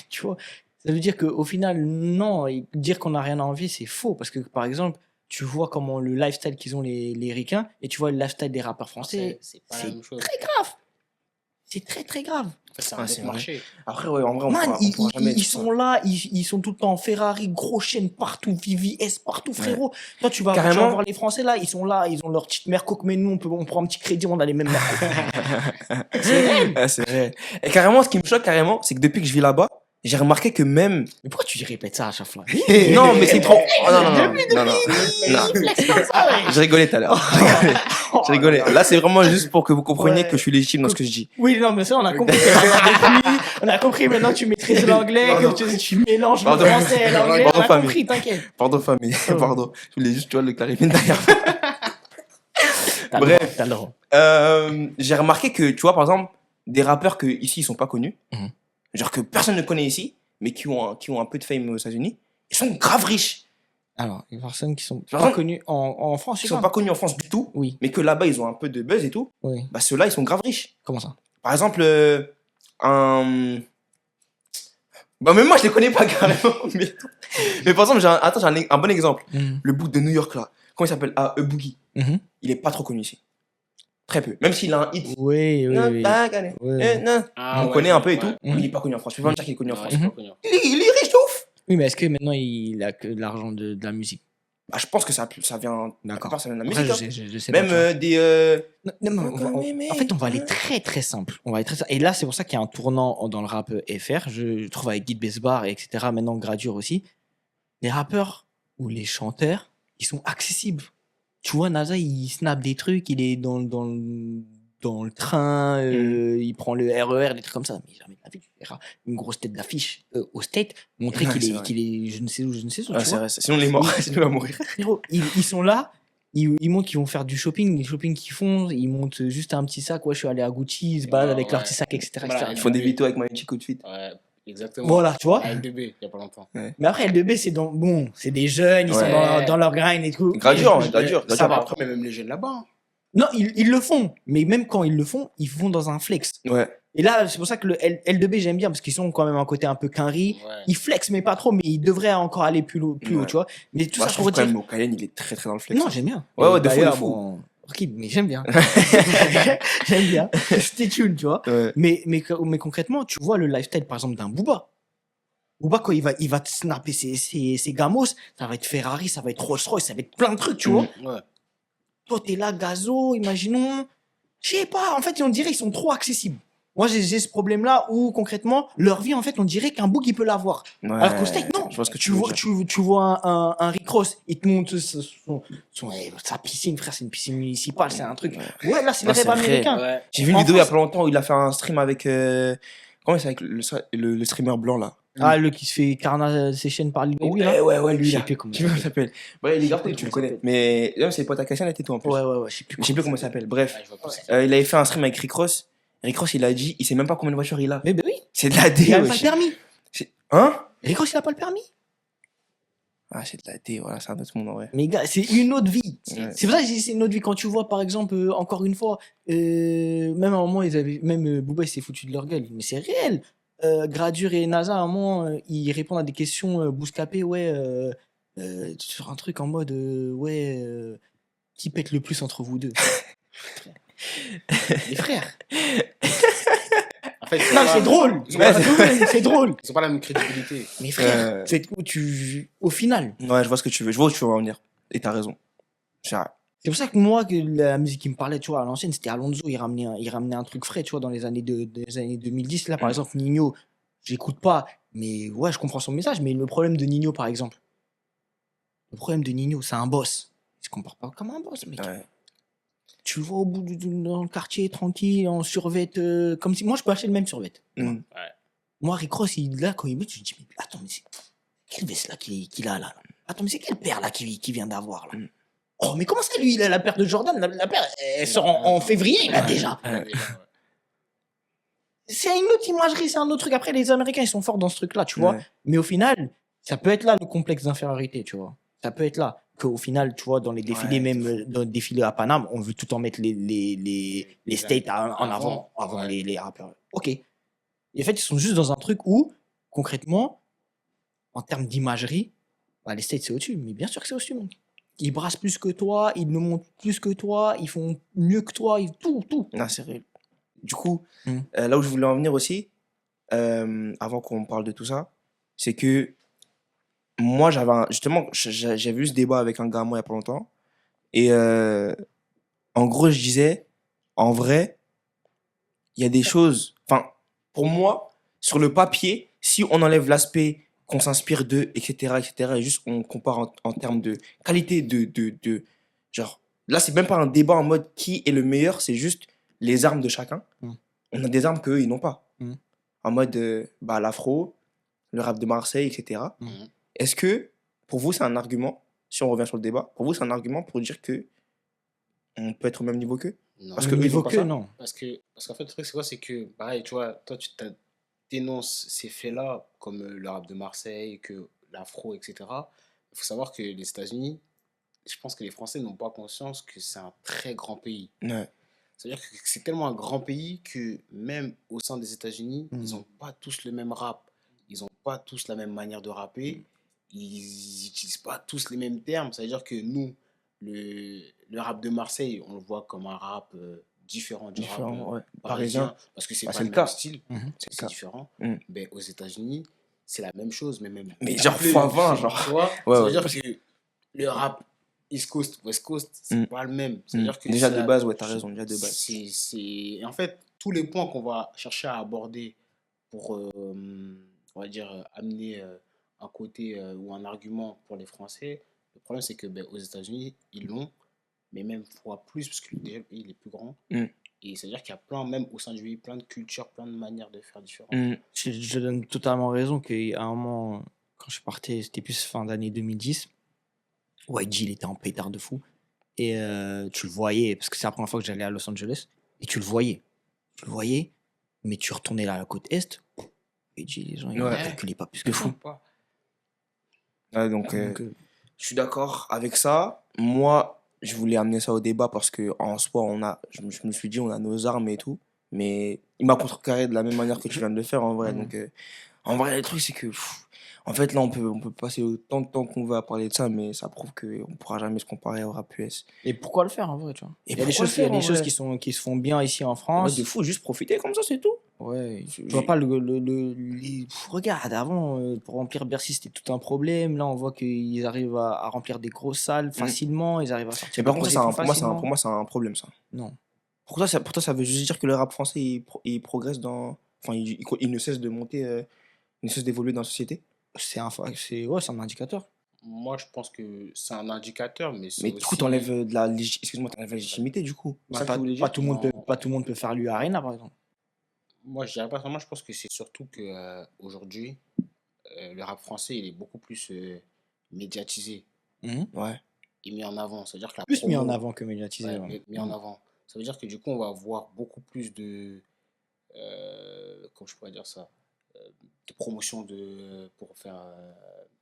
Tu vois, ça veut dire qu'au final, non, dire qu'on n'a rien à envier, c'est faux. Parce que par exemple, tu vois comment le lifestyle qu'ils ont les ricains et tu vois le lifestyle des rappeurs français, C'est pas la c'est même chose. très grave. C'est très très grave. En fait, c'est Ah, un c'est autre vrai. marché. Après, ouais, en vrai, Man, on pourra jamais ils être sont là, ils sont tout le temps en Ferrari, gros chaîne partout, VVS partout, frérot. Toi, tu vas Carrément. voir les Français là, ils ont leur petite mère coque, mais nous, on prend un petit crédit, on a les mêmes mères coques. C'est vrai. Ah, c'est vrai. Et carrément, ce qui me choque carrément, c'est que depuis que je vis là-bas, j'ai remarqué que même. Mais pourquoi tu répètes ça à chaque fois? Non, mais c'est trop. Oh, non. Je rigolais tout à l'heure. Je rigolais. Là, c'est vraiment juste pour que vous compreniez Ouais. que je suis légitime dans ce que je dis. Oui, non, mais ça, on a compris. On a compris, maintenant tu maîtrises l'anglais, Pardon. que tu mélanges le Pardon. français et l'anglais. Pardon, On a famille. compris, t'inquiète. Pardon, famille. Oh. Pardon. Je voulais juste, tu vois, le clarifier derrière. T'as Bref. le droit, t'as le droit. J'ai remarqué que, tu vois, par exemple, des rappeurs que ici ils sont pas connus, Mhm. genre que personne ne connaît ici, mais qui ont un peu de fame aux États-Unis, ils sont grave riches. Alors, les personnes qui sont Par pas exemple, connues en France, Ils tu sont vois. pas connus en France du tout, Oui, mais que là-bas ils ont un peu de buzz et tout. oui. Bah ceux-là, ils sont grave riches. Comment ça? Par exemple, un. Bah, même moi, je les connais pas carrément. Mais par exemple, attends, j'ai un bon exemple. Mhm. Le bout de New York, là. Comment il s'appelle? Ah, Boogie. Mhm. Il est pas trop connu ici. Très peu. Même s'il a un hit. Oui, oui, Non, oui. pas gagné. Ouais. Non. Ah On ouais, connaît je un vois, peu et ouais. tout. Mais il est pas connu en France. Je peux pas me dire qu'il est connu en Non, France. il est pas connu. Il est riche de ouf. Oui, mais est-ce que maintenant il a que de l'argent de la musique? Bah, je pense que ça vient. La D'accord. plupart, ça vient de la Après, musique. je sais Même pas. Tu vois. des. Non, mais en fait, on va aller très très simple. On va aller très simple. Et là, c'est pour ça qu'il y a un tournant dans le rap FR. Je trouve avec Guy Besbar, etc. Maintenant, Gradure aussi. Les rappeurs ou les chanteurs, ils sont accessibles. Tu vois, NASA, il snap des trucs, il est dans le train, il prend le RER, des trucs comme ça. Mais jamais de la vie, tu verras une grosse tête d'affiche au state, montrer Ouais, qu'il c'est est, vrai. qu'il est je ne sais où, je ne sais où, Ouais, tu c'est vois. vrai. Sinon, il est mort. Sinon, il va mourir. Frérot, ils sont là, ils montrent qu'ils vont faire du shopping, les shopping qu'ils font, ils montent juste un petit sac, ouais, je suis allé à Gucci, ils se baladent avec leur petit sac, etc. Voilà, etc. Ils font des vidéos avec Magic tout de suite. Ouais, exactement. Voilà, tu vois. À LDB, il y a pas longtemps. Mais après, LDB, c'est des jeunes, ils sont Ouais. dans leur grind et tout. Gradure, Mais- Gradure. ça va. Après, mais même les jeunes là-bas. Hein. Non, ils le font. Mais même quand ils le font, ils vont dans un flex. Ouais. Et là, c'est pour ça que le L2B, j'aime bien, parce qu'ils sont quand même un côté un peu quinri. Ouais. Ils flexent, mais pas trop, mais ils devraient encore aller plus haut, Ouais. tu vois. Mais tout Moi, ça je pour trouve quand dire. même Cayenne, il est très très dans le flex. Non, j'aime bien. Ouais, Et ouais, de fou, de d'ailleurs, fou. bon, ok, mais j'aime bien. J'aime bien. Stay tuned, tu vois. Ouais. Mais concrètement, tu vois le lifestyle, par exemple, d'un Booba. Booba, quand il va te snapper ses gamos, ça va être Ferrari, ça va être Rolls-Royce, ça va être plein de trucs, tu vois. Ouais. Toi, t'es là, gazo, imaginons. Je sais pas, en fait, on dirait qu'ils sont trop accessibles. Moi, j'ai ce problème-là où, concrètement, leur vie, en fait, on dirait qu'un book, il peut l'avoir. Ouais. Alors qu'au steak, non. Je vois ce que Tu veux vois, dire. tu vois un Rick Ross, il te montre sa piscine, frère, c'est une piscine municipale, c'est un truc. Ouais, là, c'est le Ah, c'est rêve vrai. américain. Ouais. J'ai vu une En vidéo il y a France- pas longtemps où il a fait un stream avec. Comment c'est avec le streamer blanc là? Ah, le qui se fait carnage ses chaînes par Lil Baby, Ouais, là. ouais, ouais, lui Je sais là. plus comment Je sais plus comment il s'appelle. Ouais, il est grave, tu le Comment il connais. s'appelle. Mais là, c'est pote à Cassian et tout en plus. Ouais, je sais plus. Je sais plus comment il s'appelle. Bref, Ouais, je vois plus c'est qui. il avait fait un stream avec Rick Ross. Rick Ross, il a dit, il sait même pas combien de voitures il a. Mais ben oui, C'est de la il D, a pas le wesh. permis. Hein? Rick Ross, il a pas le permis. Ah, c'est de la D, voilà, c'est un autre monde en vrai. Mais gars, c'est une autre vie. Ouais. C'est pour ça que je dis c'est une autre vie. Quand tu vois, par exemple, encore une fois, même à un moment, Booba, il s'est foutu de leur gueule. Mais c'est réel. Gradure et NASA, à un moment, ils répondent à des questions bouscapées, ouais, sur un truc en mode, qui pète le plus entre vous deux? Les frères. En fait, Non, c'est drôle. C'est drôle. Ils ont pas la même crédibilité. Mais frère, au final, Ouais, je vois ce que tu veux. Je vois où tu veux en venir. Et t'as raison. C'est vrai. c'est pour ça que moi, que la musique qui me parlait, tu vois, à l'ancienne, c'était Alonso, il ramenait un truc frais, tu vois, dans les années, des années 2010. Là, par exemple, Nino, j'écoute pas, mais ouais, je comprends son message. Mais le problème de Nino, par exemple, c'est un boss. Il se comporte pas comme un boss, mec. Ouais. Tu le vois au bout dans le quartier, tranquille, en survêt, comme si moi, je peux acheter le même survêt. Mm. Moi, Rick Ross, là, quand il met, je me dis, mais attends, mais c'est quelle veste là qu'il a là? Attends, mais c'est quelle paire là qu'il vient d'avoir là? Mm. Oh, mais comment ça, lui, il a la paire de Jordan? La paire, elle sort en février, il l'a déjà. Ouais. C'est une autre imagerie, c'est un autre truc. Après, les Américains, ils sont forts dans ce truc-là, tu vois. Ouais. Mais au final, ça peut être là le complexe d'infériorité, tu vois. Ça peut être là. Qu'au final, tu vois, dans les défilés, Ouais, même dans les défilés à Paname, on veut tout en mettre les States en avant Ouais. les rappeurs. Ok. Et en fait, ils sont juste dans un truc où, concrètement, en termes d'imagerie, bah, les States, c'est au-dessus. Mais bien sûr que c'est au-dessus, mec. Ils brassent plus que toi, ils le montent plus que toi, ils font mieux que toi, tout. Non, c'est réel. Du coup, Mm. là où je voulais en venir aussi, avant qu'on parle de tout ça, c'est que moi, justement, j'avais eu ce débat avec un gars à moi il y a pas longtemps. Et en gros, je disais, en vrai, il y a des choses. Enfin, pour moi, sur le papier, si on enlève l'aspect qu'on s'inspire d'eux, etc., et juste on compare en termes de qualité genre, là, c'est même pas un débat en mode qui est le meilleur, c'est juste les armes de chacun. Mm. On a des armes qu'eux, ils n'ont pas. Mm. En mode, l'afro, le rap de Marseille, etc. Mm. Est-ce que, pour vous, c'est un argument, si on revient sur le débat, pour vous, c'est un argument pour dire que on peut être au même niveau qu'eux? Non. Parce Le que eux, ils niveau font pas que, ça. non. Parce qu'en fait, le truc, c'est quoi? C'est que, pareil, tu vois, toi, tu dénonces ces faits-là, comme le rap de Marseille, que l'afro, etc. Il faut savoir que les États-Unis, je pense que les Français n'ont pas conscience que c'est un très grand pays. Ouais. C'est-à-dire que c'est tellement un grand pays que même au sein des États-Unis, ils n'ont pas tous le même rap. Ils n'ont pas tous la même manière de rapper. Ils n'utilisent pas tous les mêmes termes. C'est-à-dire que nous, le rap de Marseille, on le voit comme un rap différent du rap Différent, ouais. parisien, Parisien. parce que c'est Bah, pas c'est le le même cas. style, C'est c'est le cas. différent. Mm. Ben, aux États-Unis, c'est la même chose, mais même. Mais beaucoup genre plus, fois 20, genre. tu vois, Ouais, ça ouais. veut dire que le rap East Coast, West Coast, c'est Mm. pas le même. Mm. C'est-à-dire que Déjà c'est de base, ouais, t'as raison, déjà de base. Et en fait, tous les points qu'on va chercher à aborder pour, on va dire, amener un côté ou un argument pour les Français, le problème c'est que ben, aux États-Unis, ils l'ont, mais même fois plus, parce que déjà le pays il est plus grand. Mm. Et c'est-à-dire qu'il y a plein, même au sein du pays, plein de cultures, plein de manières de faire différentes. Mm. Je donne totalement raison qu'à un moment, quand je partais, c'était plus fin d'année 2010. YG, il était en pétard de fou. Et tu le voyais, parce que c'est la première fois que j'allais à Los Angeles, et tu le voyais. Tu le voyais, mais tu retournais là à la côte Est, YG, les gens, ils ne Ouais. calculaient pas plus De que fou. ça. Pas. Ouais, donc, Donc, je suis d'accord avec ça. Moi, je voulais amener ça au débat parce que en soi, je me suis dit, on a nos armes et tout. Mais il m'a contrecarré de la même manière que tu viens de le faire en vrai. Mhm. Donc, en vrai, le truc, c'est que, en fait, là, on peut passer autant de temps qu'on veut à parler de ça, mais ça prouve qu'on ne pourra jamais se comparer au rap US. Et pourquoi le faire en vrai, tu vois? Et Il y a des pourquoi le choses, il y a faire, en des choses vrai qui se font bien ici en Ouais, France. de fou, juste profiter comme ça, c'est tout. Ouais, Je- tu vois pas regarde, avant, pour remplir Bercy, c'était tout un problème. Là, on voit qu'ils arrivent à remplir des grosses salles facilement. Ils arrivent à sortir Mais par des contre, projets plus pour moi, facilement. pour moi, c'est un problème, ça. Non. Pour toi, ça veut juste dire que le rap français, il progresse dans. Enfin, il ne cesse de monter, il ne cesse d'évoluer dans la société. C'est un indicateur. Moi, je pense que c'est un indicateur, mais c'est Mais du coup, aussi... t'enlèves de la excuse-moi, t'enlèves la légitimité, du coup. C'est ça que Pas, tu voulais pas dire tout le monde Non. pas tout le monde peut faire l'U-Arena, par exemple. Moi, je dirais pas ça. Moi, je pense que c'est surtout que aujourd'hui, le rap français, il est beaucoup plus médiatisé Ouais. et mis en avant. C'est-à-dire que la Plus mis en promo- avant que médiatisé. ouais, Ouais. mis en avant. Ça veut dire que du coup, on va voir beaucoup plus de... comment je pourrais dire ça? De promotion pour faire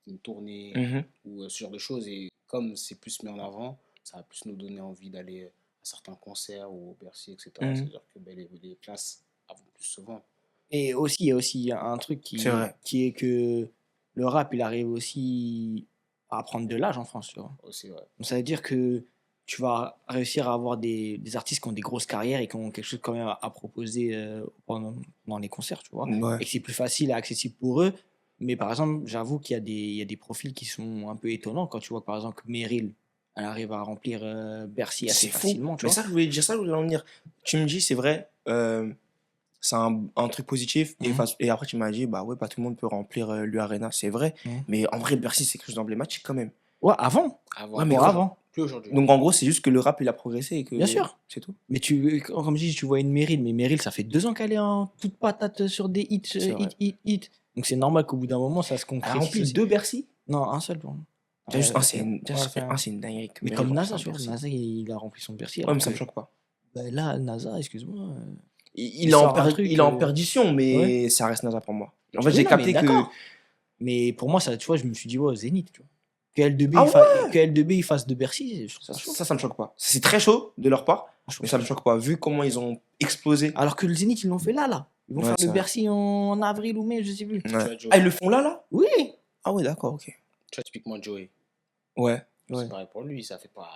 une tournée Mhm. ou ce genre de choses. Et comme c'est plus mis en avant, ça va plus nous donner envie d'aller à certains concerts ou au Bercy, etc. Mhm. C'est-à-dire que ben, les places vont plus se vendre. Et aussi, il y a aussi un truc C'est vrai. qui est que le rap, il arrive aussi à prendre de l'âge en France, tu vois. Aussi, ouais. Donc ça veut dire que tu vas réussir à avoir des artistes qui ont des grosses carrières et qui ont quelque chose quand même à proposer pendant les concerts, tu vois. Ouais. Et que c'est plus facile et accessible pour eux. Mais par exemple, j'avoue qu'il y a des profils qui sont un peu étonnants quand tu vois que par exemple Meryl, elle arrive à remplir Bercy assez C'est fou. facilement, tu Mais vois. ça, je voulais dire ça, je voulais en venir. Tu me dis, c'est vrai, c'est un truc positif. Et après, tu m'as dit, bah ouais, pas tout le monde peut remplir l'U-Arena, c'est vrai. Mais en vrai, Bercy, c'est quelque chose d'emblématique quand même. Ouais, avant. Avant, Ouais, mais Bon, grave. avant. plus aujourd'hui. Donc en gros, c'est juste que le rap, il a progressé et que. Bien sûr. C'est tout. Mais comme je dis, tu vois une Meryl, mais Meryl, ça fait 2 ans qu'elle est en toute patate sur des hits, C'est vrai. hits. Donc c'est normal qu'au bout d'un moment, ça se Elle a concrétise. rempli aussi. 2 Bercy. Non, un seul, pardon. Déjà, juste Ouais, un, c'est une, déjà, ouais, ça fait ouais. un, c'est une dinguerie. Mais Mais comme le NASA, rap, tu vois, Bercy. NASA, il a rempli son Bercy. Ouais, alors mais ça que- me choque pas. Ben là, NASA, excuse-moi. Il est sort un truc, il est en perdition, mais ouais. ça reste NASA pour moi. En fait, Oui, j'ai non, capté mais que. d'accord. Mais pour moi, ça, tu vois, je me suis dit, ouais, Zénith, tu vois. Que L2B, Ah que L2B il fasse de Bercy, je trouve ça chaud. Ça me choque pas. C'est très chaud de leur part, Je trouve mais ça me choque pas. Vu comment ils ont explosé. Alors que le Zénith, ils l'ont fait là. Ils vont Ouais, faire c'est le vrai. Bercy en avril ou mai, je sais plus. Ouais. vois, Joe. Ah, ils le font là? Oui. Ah ouais, d'accord, ok. Tu vois, typiquement Joey. Ouais. Ouais. C'est pareil pour lui, ça fait pas.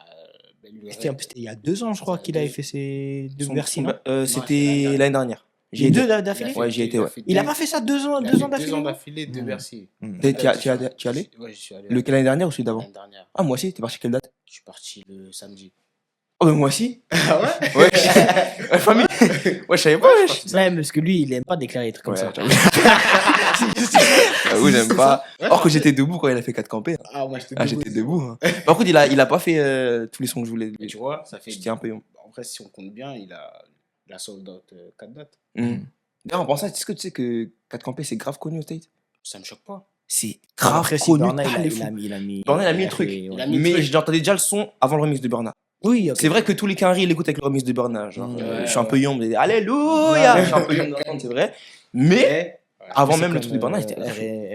Le C'était reste- il y a 2 ans, je crois, Ça qu'il avait deux- fait ses 2 Son- Bercy, son- non C'était l'année dernière. Les deux d'affilée. Ouais, j'y étais, ouais. Il a pas fait ça 2 ans, Il a 2 fait ans d'affilée. 2 ans non d'affilée de Mm. Bercy. Tu y allé? Ouais, j'y suis allé. Lequel, l'année dernière ou celui d'avant? L'année dernière. Ah, moi aussi, t'es parti quelle date? Je suis parti le samedi. Oh, mais moi aussi. Ah ouais? Ouais. Ouais, famille. Ouais, je savais pas, wesh. Ouais, parce que lui, il aime pas déclarer des trucs comme Ouais, ça. j'avoue. Ah oui, j'aime pas. Or que j'étais debout quand il a fait 4 campés. Ah, moi j'étais Ah, j'étais debout. Hein. Par contre, il a pas fait tous les sons que je voulais. Mais tu vois, ça fait. J'étais un peu young. En vrai, si on compte bien, il a sold out 4 dates. D'ailleurs, en pensant, est-ce que tu sais que 4 campés, c'est grave connu aux States? Ça me choque pas. C'est grave Après, si connu. Burna, par les fous. il a mis. Burna, il a mis le truc. fait- Il a mis le Mais truc. j'entendais déjà le son avant le remix de Burna. Oui, ok. C'est vrai que tous les Quinry l'écoutent avec le remix de Burna. Genre, Ouais, je suis un peu ouais. young, mais alléluia! Je suis un peu young d'entendre, c'est vrai. Mais avant C'est même le comme, truc de Burna, j'étais.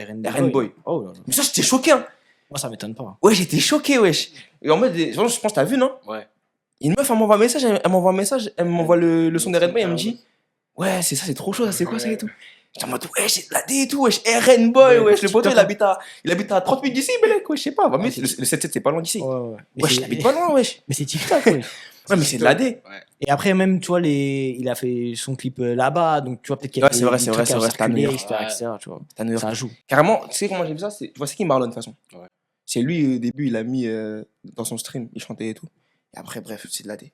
RN Boy. Oh là là. Mais ça, j'étais choqué. Hein. Moi, ça m'étonne pas. Ouais, j'étais choqué, wesh. Et en mode, je pense que t'as vu, non? Ouais. Une meuf, elle m'envoie un message, elle m'envoie le son des Red Boy, elle me dit, ouais, c'est ça, c'est trop chaud, ça, c'est quoi ça et tout? J'étais en mode, wesh, c'est de la D et tout, wesh, RN boy, Ouais, wesh, le poteau, TikTok, il habite à 30 minutes d'ici, mec, wesh, je sais pas, va Ouais, mettre, c'est- le 7-7, c'est pas loin d'ici. Ouais. Mais Wesh, il habite pas loin, wesh. mais c'est TikTok, ouais. Ouais, mais c'est de la D. Ouais. Et après, même, tu vois, il a fait son clip là-bas, donc tu vois, peut-être qu'il y a Ouais, c'est vrai, des c'est vrai, trucs c'est à vrai, c'est à New circuler, York. etc., tu vois. C'est à New York. Ça joue. Carrément, tu sais comment j'ai vu ça? Tu vois, c'est qui Marlon, de toute façon? Ouais. C'est lui, au début, il a mis dans son stream, il chantait et tout. Et après, bref, c'est de la D.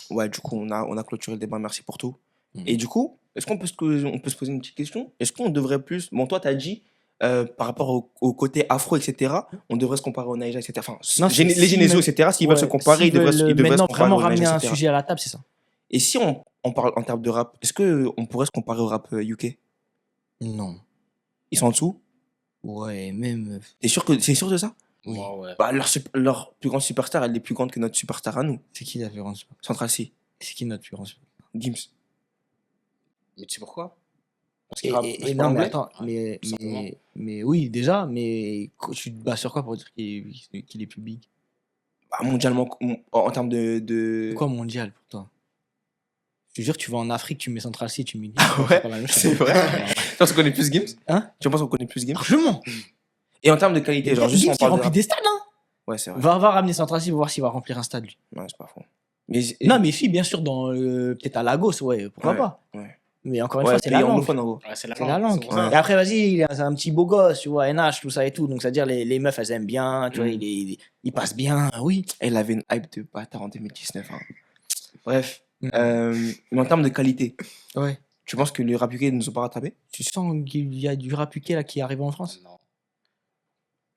Ouais, du coup, on a clôturé le débat, merci pour tout. Et du coup, est-ce qu'on peut on peut se poser une petite question? Est-ce qu'on devrait plus. Bon, toi, t'as dit, par rapport au côté afro, etc., on devrait se comparer au Naija, etc. Enfin, Non, les Genesio, etc., s'ils veulent se comparer, ils devraient se maintenant comparer vraiment au ramener Naija, un etc. sujet à la table, c'est ça. Et si on parle en termes de rap, est-ce qu'on pourrait se comparer au rap UK? Non. Ils sont en dessous? Ouais, même. C'est sûr de ça? Oui. Moi, ouais. Bah, leur plus grande superstar, elle est plus grande que notre superstar à nous. C'est qui la violence? Central C, C'est qui notre violence? Gims. Mais tu sais pourquoi? Parce Et, qu'il rappe et- parce et qu'il non, parle mais anglais. attends, tout simplement. mais oui, déjà, mais tu te bases sur quoi pour dire qu'il est plus big? Bah, mondialement, en termes de... Quoi mondial pour toi? Je te jure, tu vas en Afrique, tu mets Central C, tu mets Gims, Ah c'est ouais, pas la même chose. c'est vrai. Tu penses qu'on connaît plus Gims? Hein? Tu penses qu'on connaît plus Gims? Largement. Et en termes de qualité, genre juste Gims, on il parle de remplit rap. des stades, hein. Ouais, c'est vrai. Va ramener Central C, voir s'il va remplir un stade, lui. Ouais, c'est pas faux. Mais, Non, mais si, bien sûr, peut-être à Lagos, ouais, pourquoi Ouais, pas. ouais. Mais encore une Ouais, fois, c'est pays la langue. anglophone en gros. Ouais, c'est la C'est la langue. langue. C'est pour ça. Ouais. Et après, vas-y, c'est un petit beau gosse, tu vois, NH, tout ça et tout. Donc, c'est-à-dire, les meufs, elles aiment bien, tu vois, Mm. il passe bien, oui. Elle avait une hype de bâtard en 2019. Hein. Bref. Mm. Mais en termes de qualité, Ouais. tu penses que les rap UK ne nous ont pas rattrapés? Tu sens qu'il y a du rap UK là qui arrive en France? Non.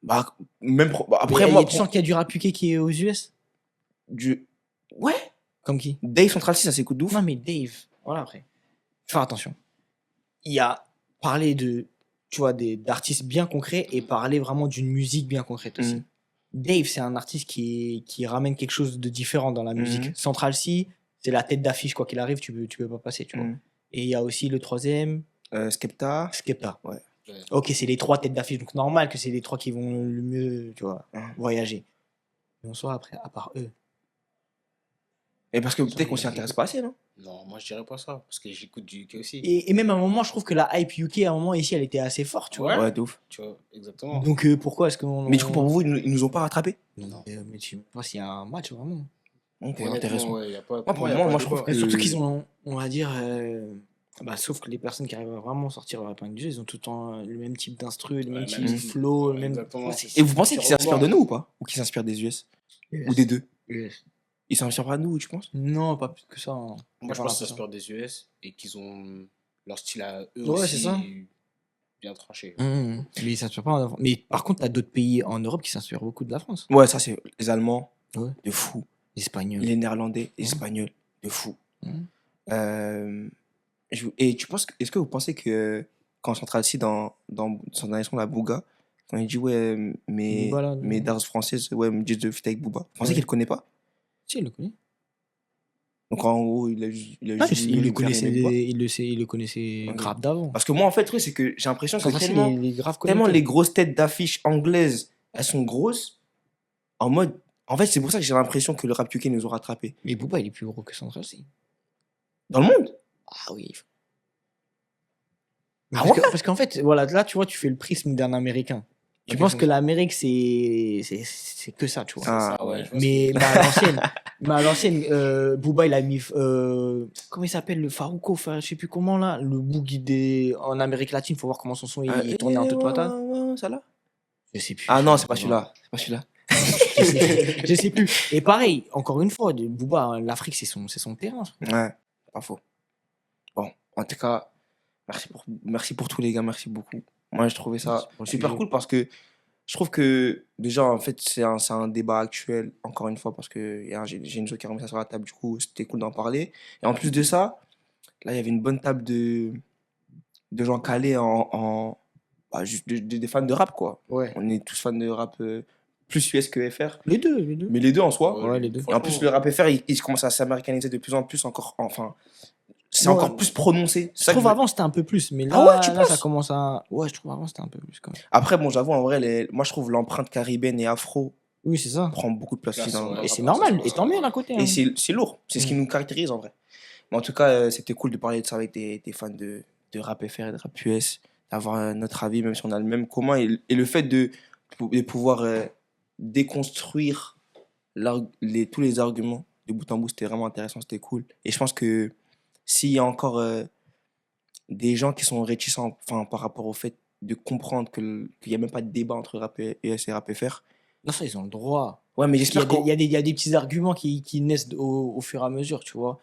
Bah, même après, Mais, moi, tu sens qu'il y a du rap UK qui est aux US? Ouais. Comme qui? Dave Central C, ça s'écoute de ouf. Non, mais Dave, voilà après. Faire attention. Il y a parlé tu vois, d'artistes bien concrets et parler vraiment d'une musique bien concrète aussi. Mm. Dave, c'est un artiste qui ramène quelque chose de différent dans la musique. Mhm. Central C, c'est la tête d'affiche, quoi qu'il arrive, tu peux pas passer, tu vois. Mm. Et il y a aussi le troisième, Skepta. Skepta. Ouais. Ouais. Ok, c'est les trois têtes d'affiche, donc normal que c'est les trois qui vont le mieux, tu vois, voyager. Mais en soi, après, à part eux. Et parce que peut-être qu'on s'y intéresse pas assez, non? Non, moi je dirais pas ça. Parce que j'écoute du UK aussi. Et même à un moment, je trouve que la hype UK, à un moment ici, elle était assez forte, tu vois. Ouais. Ouais, de ouf. Tu vois, exactement. Donc pourquoi est-ce qu'on. Mais du coup, pour vous, ils nous ont pas rattrapés? Non. Mais tu vois s'il y a un match vraiment. Ok, Honnêtement, intéressant. ouais, y a pas, pour y a moi, pas moi, de je trouve débat. que- Surtout qu'ils ont, on va dire, sauf que les personnes qui arrivent à vraiment sortir leur épingle du jeu, ils ont tout le temps le même type d'instru, le même Ouais, type même de type. flow, le Ouais, même. exactement. Ouais, Et vous pensez qu'ils c'est s'inspirent de nous ou pas? Ou qu'ils s'inspirent des US? Ou des deux? US. Ils s'inspirent pas de nous, tu penses? Non, pas plus que ça. Hein. Moi je Pas pense que ça l'impression. se perd des US et qu'ils ont leur style à eux Ouais, aussi c'est ça. bien tranché. Mais ils s'inspirent pas en France. Mais par contre, t'as d'autres pays en Europe qui s'inspirent beaucoup de la France. Ouais, ça, c'est les Allemands, Ouais. de fou. Les Espagnols. Les Néerlandais, les Espagnols, de fou. Mhm. Et est-ce que vous pensez que quand Central C dans son dernier son, la Bouga, quand il dit ouais, Booba, là, mes non. dards françaises, ouais, me disent de fit avec Booba, vous pensez Ouais. qu'il le connaît pas? Si, il le connaît. Donc en gros, il a Ah, juste il voulu le me faire connaissait, aimer Booba. il le connaissait Ok. grave d'avant. Parce que moi, en fait, le truc, c'est que j'ai l'impression que Central C, tellement, il est grave tellement connecté. les grosses têtes d'affiches anglaises, elles sont grosses, en mode. En fait, c'est pour ça que j'ai l'impression que le rap UK nous a rattrapés. Mais Booba, il est plus gros que Central C. Dans le monde? Ah oui. Ah Parce ouais? parce qu'en fait, voilà, là, tu vois, tu fais le prisme d'un Américain. Tu Ok, penses faut- que l'Amérique, c'est que ça, tu vois. Ah, Ça, ouais, ouais. je vois ce que- Mais à l'ancienne, Booba, il a mis. Comment il s'appelle, le Farouko, je sais plus comment là, le boogie en Amérique latine, faut voir comment son son il tournait en toute patate. ouais, ça là? Je sais plus. Ah non, c'est pas celui-là. C'est pas celui-là. Je sais plus. Et pareil, encore une fois, Booba, hein, l'Afrique, c'est son terrain. Ouais, pas faux. Bon, en tout cas, merci pour tous les gars, merci beaucoup. Moi, je trouvais ça Merci pour le super sujet. cool parce que je trouve que déjà, en fait, c'est un débat actuel, encore une fois, parce que j'ai une chose qui a remis ça sur la table, du coup, c'était cool d'en parler. Et en plus de ça, là, il y avait une bonne table de gens calés juste des fans de rap, quoi. Ouais. On est tous fans de rap plus US que FR, Les deux. mais les deux en soi. Ouais, les deux. Et en plus, le rap FR, il commence à s'américaniser de plus en plus encore. Enfin, c'est Ouais. encore plus prononcé. C'est Je ça que trouve je veux- avant, c'était un peu plus. Mais là, Ah ouais, tu là ça penses? commence à. Ouais, je trouve avant, c'était un peu plus quand même. Après, bon, j'avoue, en vrai, moi, je trouve l'empreinte caribéenne et afro Oui, c'est ça. prend beaucoup de place aussi dans Ouais, Et c'est ouais, normal. ouais, Et tant mieux d'un côté. Et hein. c'est lourd. C'est ce qui nous caractérise, en vrai. Mais en tout cas, c'était cool de parler de ça avec des fans de de rap FR et de rap US, d'avoir notre avis, même si on a le même commun. Et le fait de pouvoir déconstruire tous les arguments de bout en bout, c'était vraiment intéressant, c'était cool. Et je pense que s'il y a encore des gens qui sont réticents par rapport au fait de comprendre qu'il n'y a même pas de débat entre rap US et rap FR. Non, ça, ils ont le droit. Ouais, mais Il y a j'espère des, qu'on... il y a des petits arguments qui naissent au fur et à mesure, tu vois.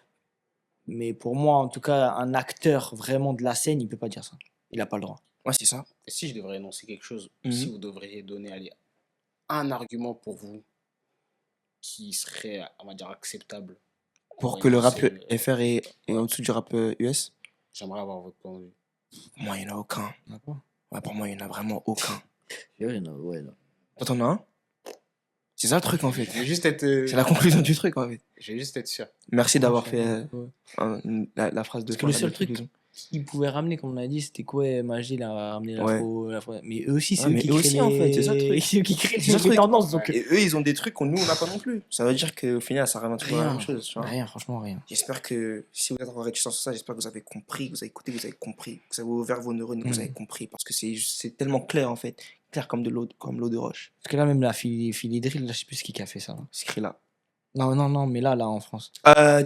Mais pour moi, en tout cas, un acteur vraiment de la scène, il peut pas dire ça. Il a pas le droit. Ouais, c'est ça. Et si je devrais énoncer quelque chose, Mhm. si vous devriez donner allez, un argument pour vous qui serait, on va dire, acceptable Pour que le rap énoncer, FR est au-dessus du rap US, j'aimerais avoir votre point de vue. moi, il n'y en a aucun. D'accord. Ouais, pour moi, il n'y en a vraiment aucun. Ouais, non, ouais, non. Toi, t'en as un? C'est ça le truc, en fait. Je vais juste être, C'est la conclusion du truc, en fait. je vais juste être sûr. Merci d'avoir fait Ouais. la phrase de Parce que le fin, seul la truc conclusion. qu'ils pouvaient ramener, comme on a dit, c'était quoi? Magie, il a ramené Ouais. l'afro. Mais eux aussi, c'est Ouais, eux mais qui eux créent aussi, en fait, c'est ça le truc. c'est eux qui créent C'est ça le les truc. tendances. Donc, Et eux, ils ont des trucs qu'on nous, on n'a pas non plus. Ça veut dire qu'au final, ça revient toujours à la rien, même chose. Tu vois. rien, franchement, rien. J'espère que si vous êtes encore réticents sur ça, j'espère que vous avez compris, que vous avez écouté, que vous avez compris, que ça vous a ouvert vos neurones, que vous avez compris. Parce que c'est tellement clair, en fait. Clair comme comme l'eau de roche. Parce que là, même la fille drill, là, je sais plus ce qui a fait ça. Là. C'est écrit là. Non, mais là, en France.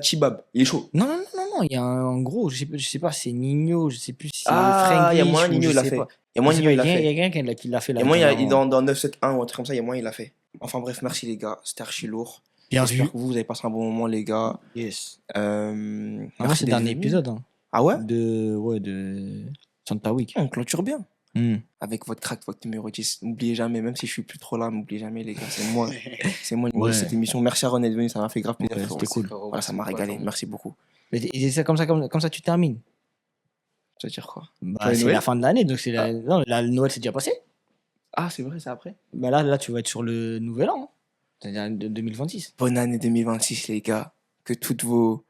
Chibab, il est chaud. Non, il y a un gros, je sais pas, c'est Nino, je sais plus si c'est Ah, il y a Franglish moyen ou Nino, je il l'a sais fait. pas. Il y a moyen Nino, il l'a Il y fait. a quelqu'un qui l'a fait Il là. y a moyen, dernièrement. dans 971 ou un truc comme ça, il y a moyen, il l'a fait. Enfin bref, merci les gars, c'était archi lourd. Bien J'espère vu. que vous avez passé un bon moment, les gars. Yes. Merci Moi, c'est le d'être dernier venus. épisode. Hein, Ah ouais? de Santa Week. On clôture bien. Hmm. Avec votre crack, votre numéro 10. N'oubliez jamais, même si je suis plus trop là, n'oubliez jamais, les gars. C'est moi le numéro de cette émission. Merci à Ron d'être venu, ça m'a fait grave plaisir. Ouais, frérot. c'était cool. Voilà, ça m'a régalé. Merci beaucoup. Et c'est comme ça, tu termines. Ça veut dire quoi? Bah, Joyeux c'est Noël. la fin de l'année, donc c'est non, le Noël c'est déjà passé. Ah, c'est vrai, c'est après. Bah là, tu vas être sur le nouvel an. Hein. C'est-à-dire 2026. Bonne année 2026, les gars. Que toutes vos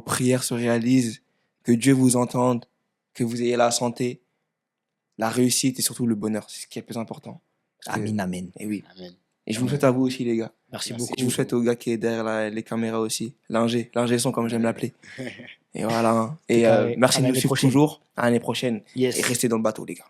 prières se réalisent. Que Dieu vous entende. Que vous ayez la santé, la réussite et surtout le bonheur. C'est ce qui est le plus important. Parce que- Amen. Et oui. Amen. Et je vous le souhaite à vous aussi, les gars. Merci Merci. beaucoup. Et je vous le souhaite au gars qui est derrière les caméras aussi. L'ingé son, comme j'aime l'appeler. Et voilà. Et carré. merci À de nous l'année suivre prochaine. toujours. À l'année prochaine. Yes. Et restez dans le bateau, les gars.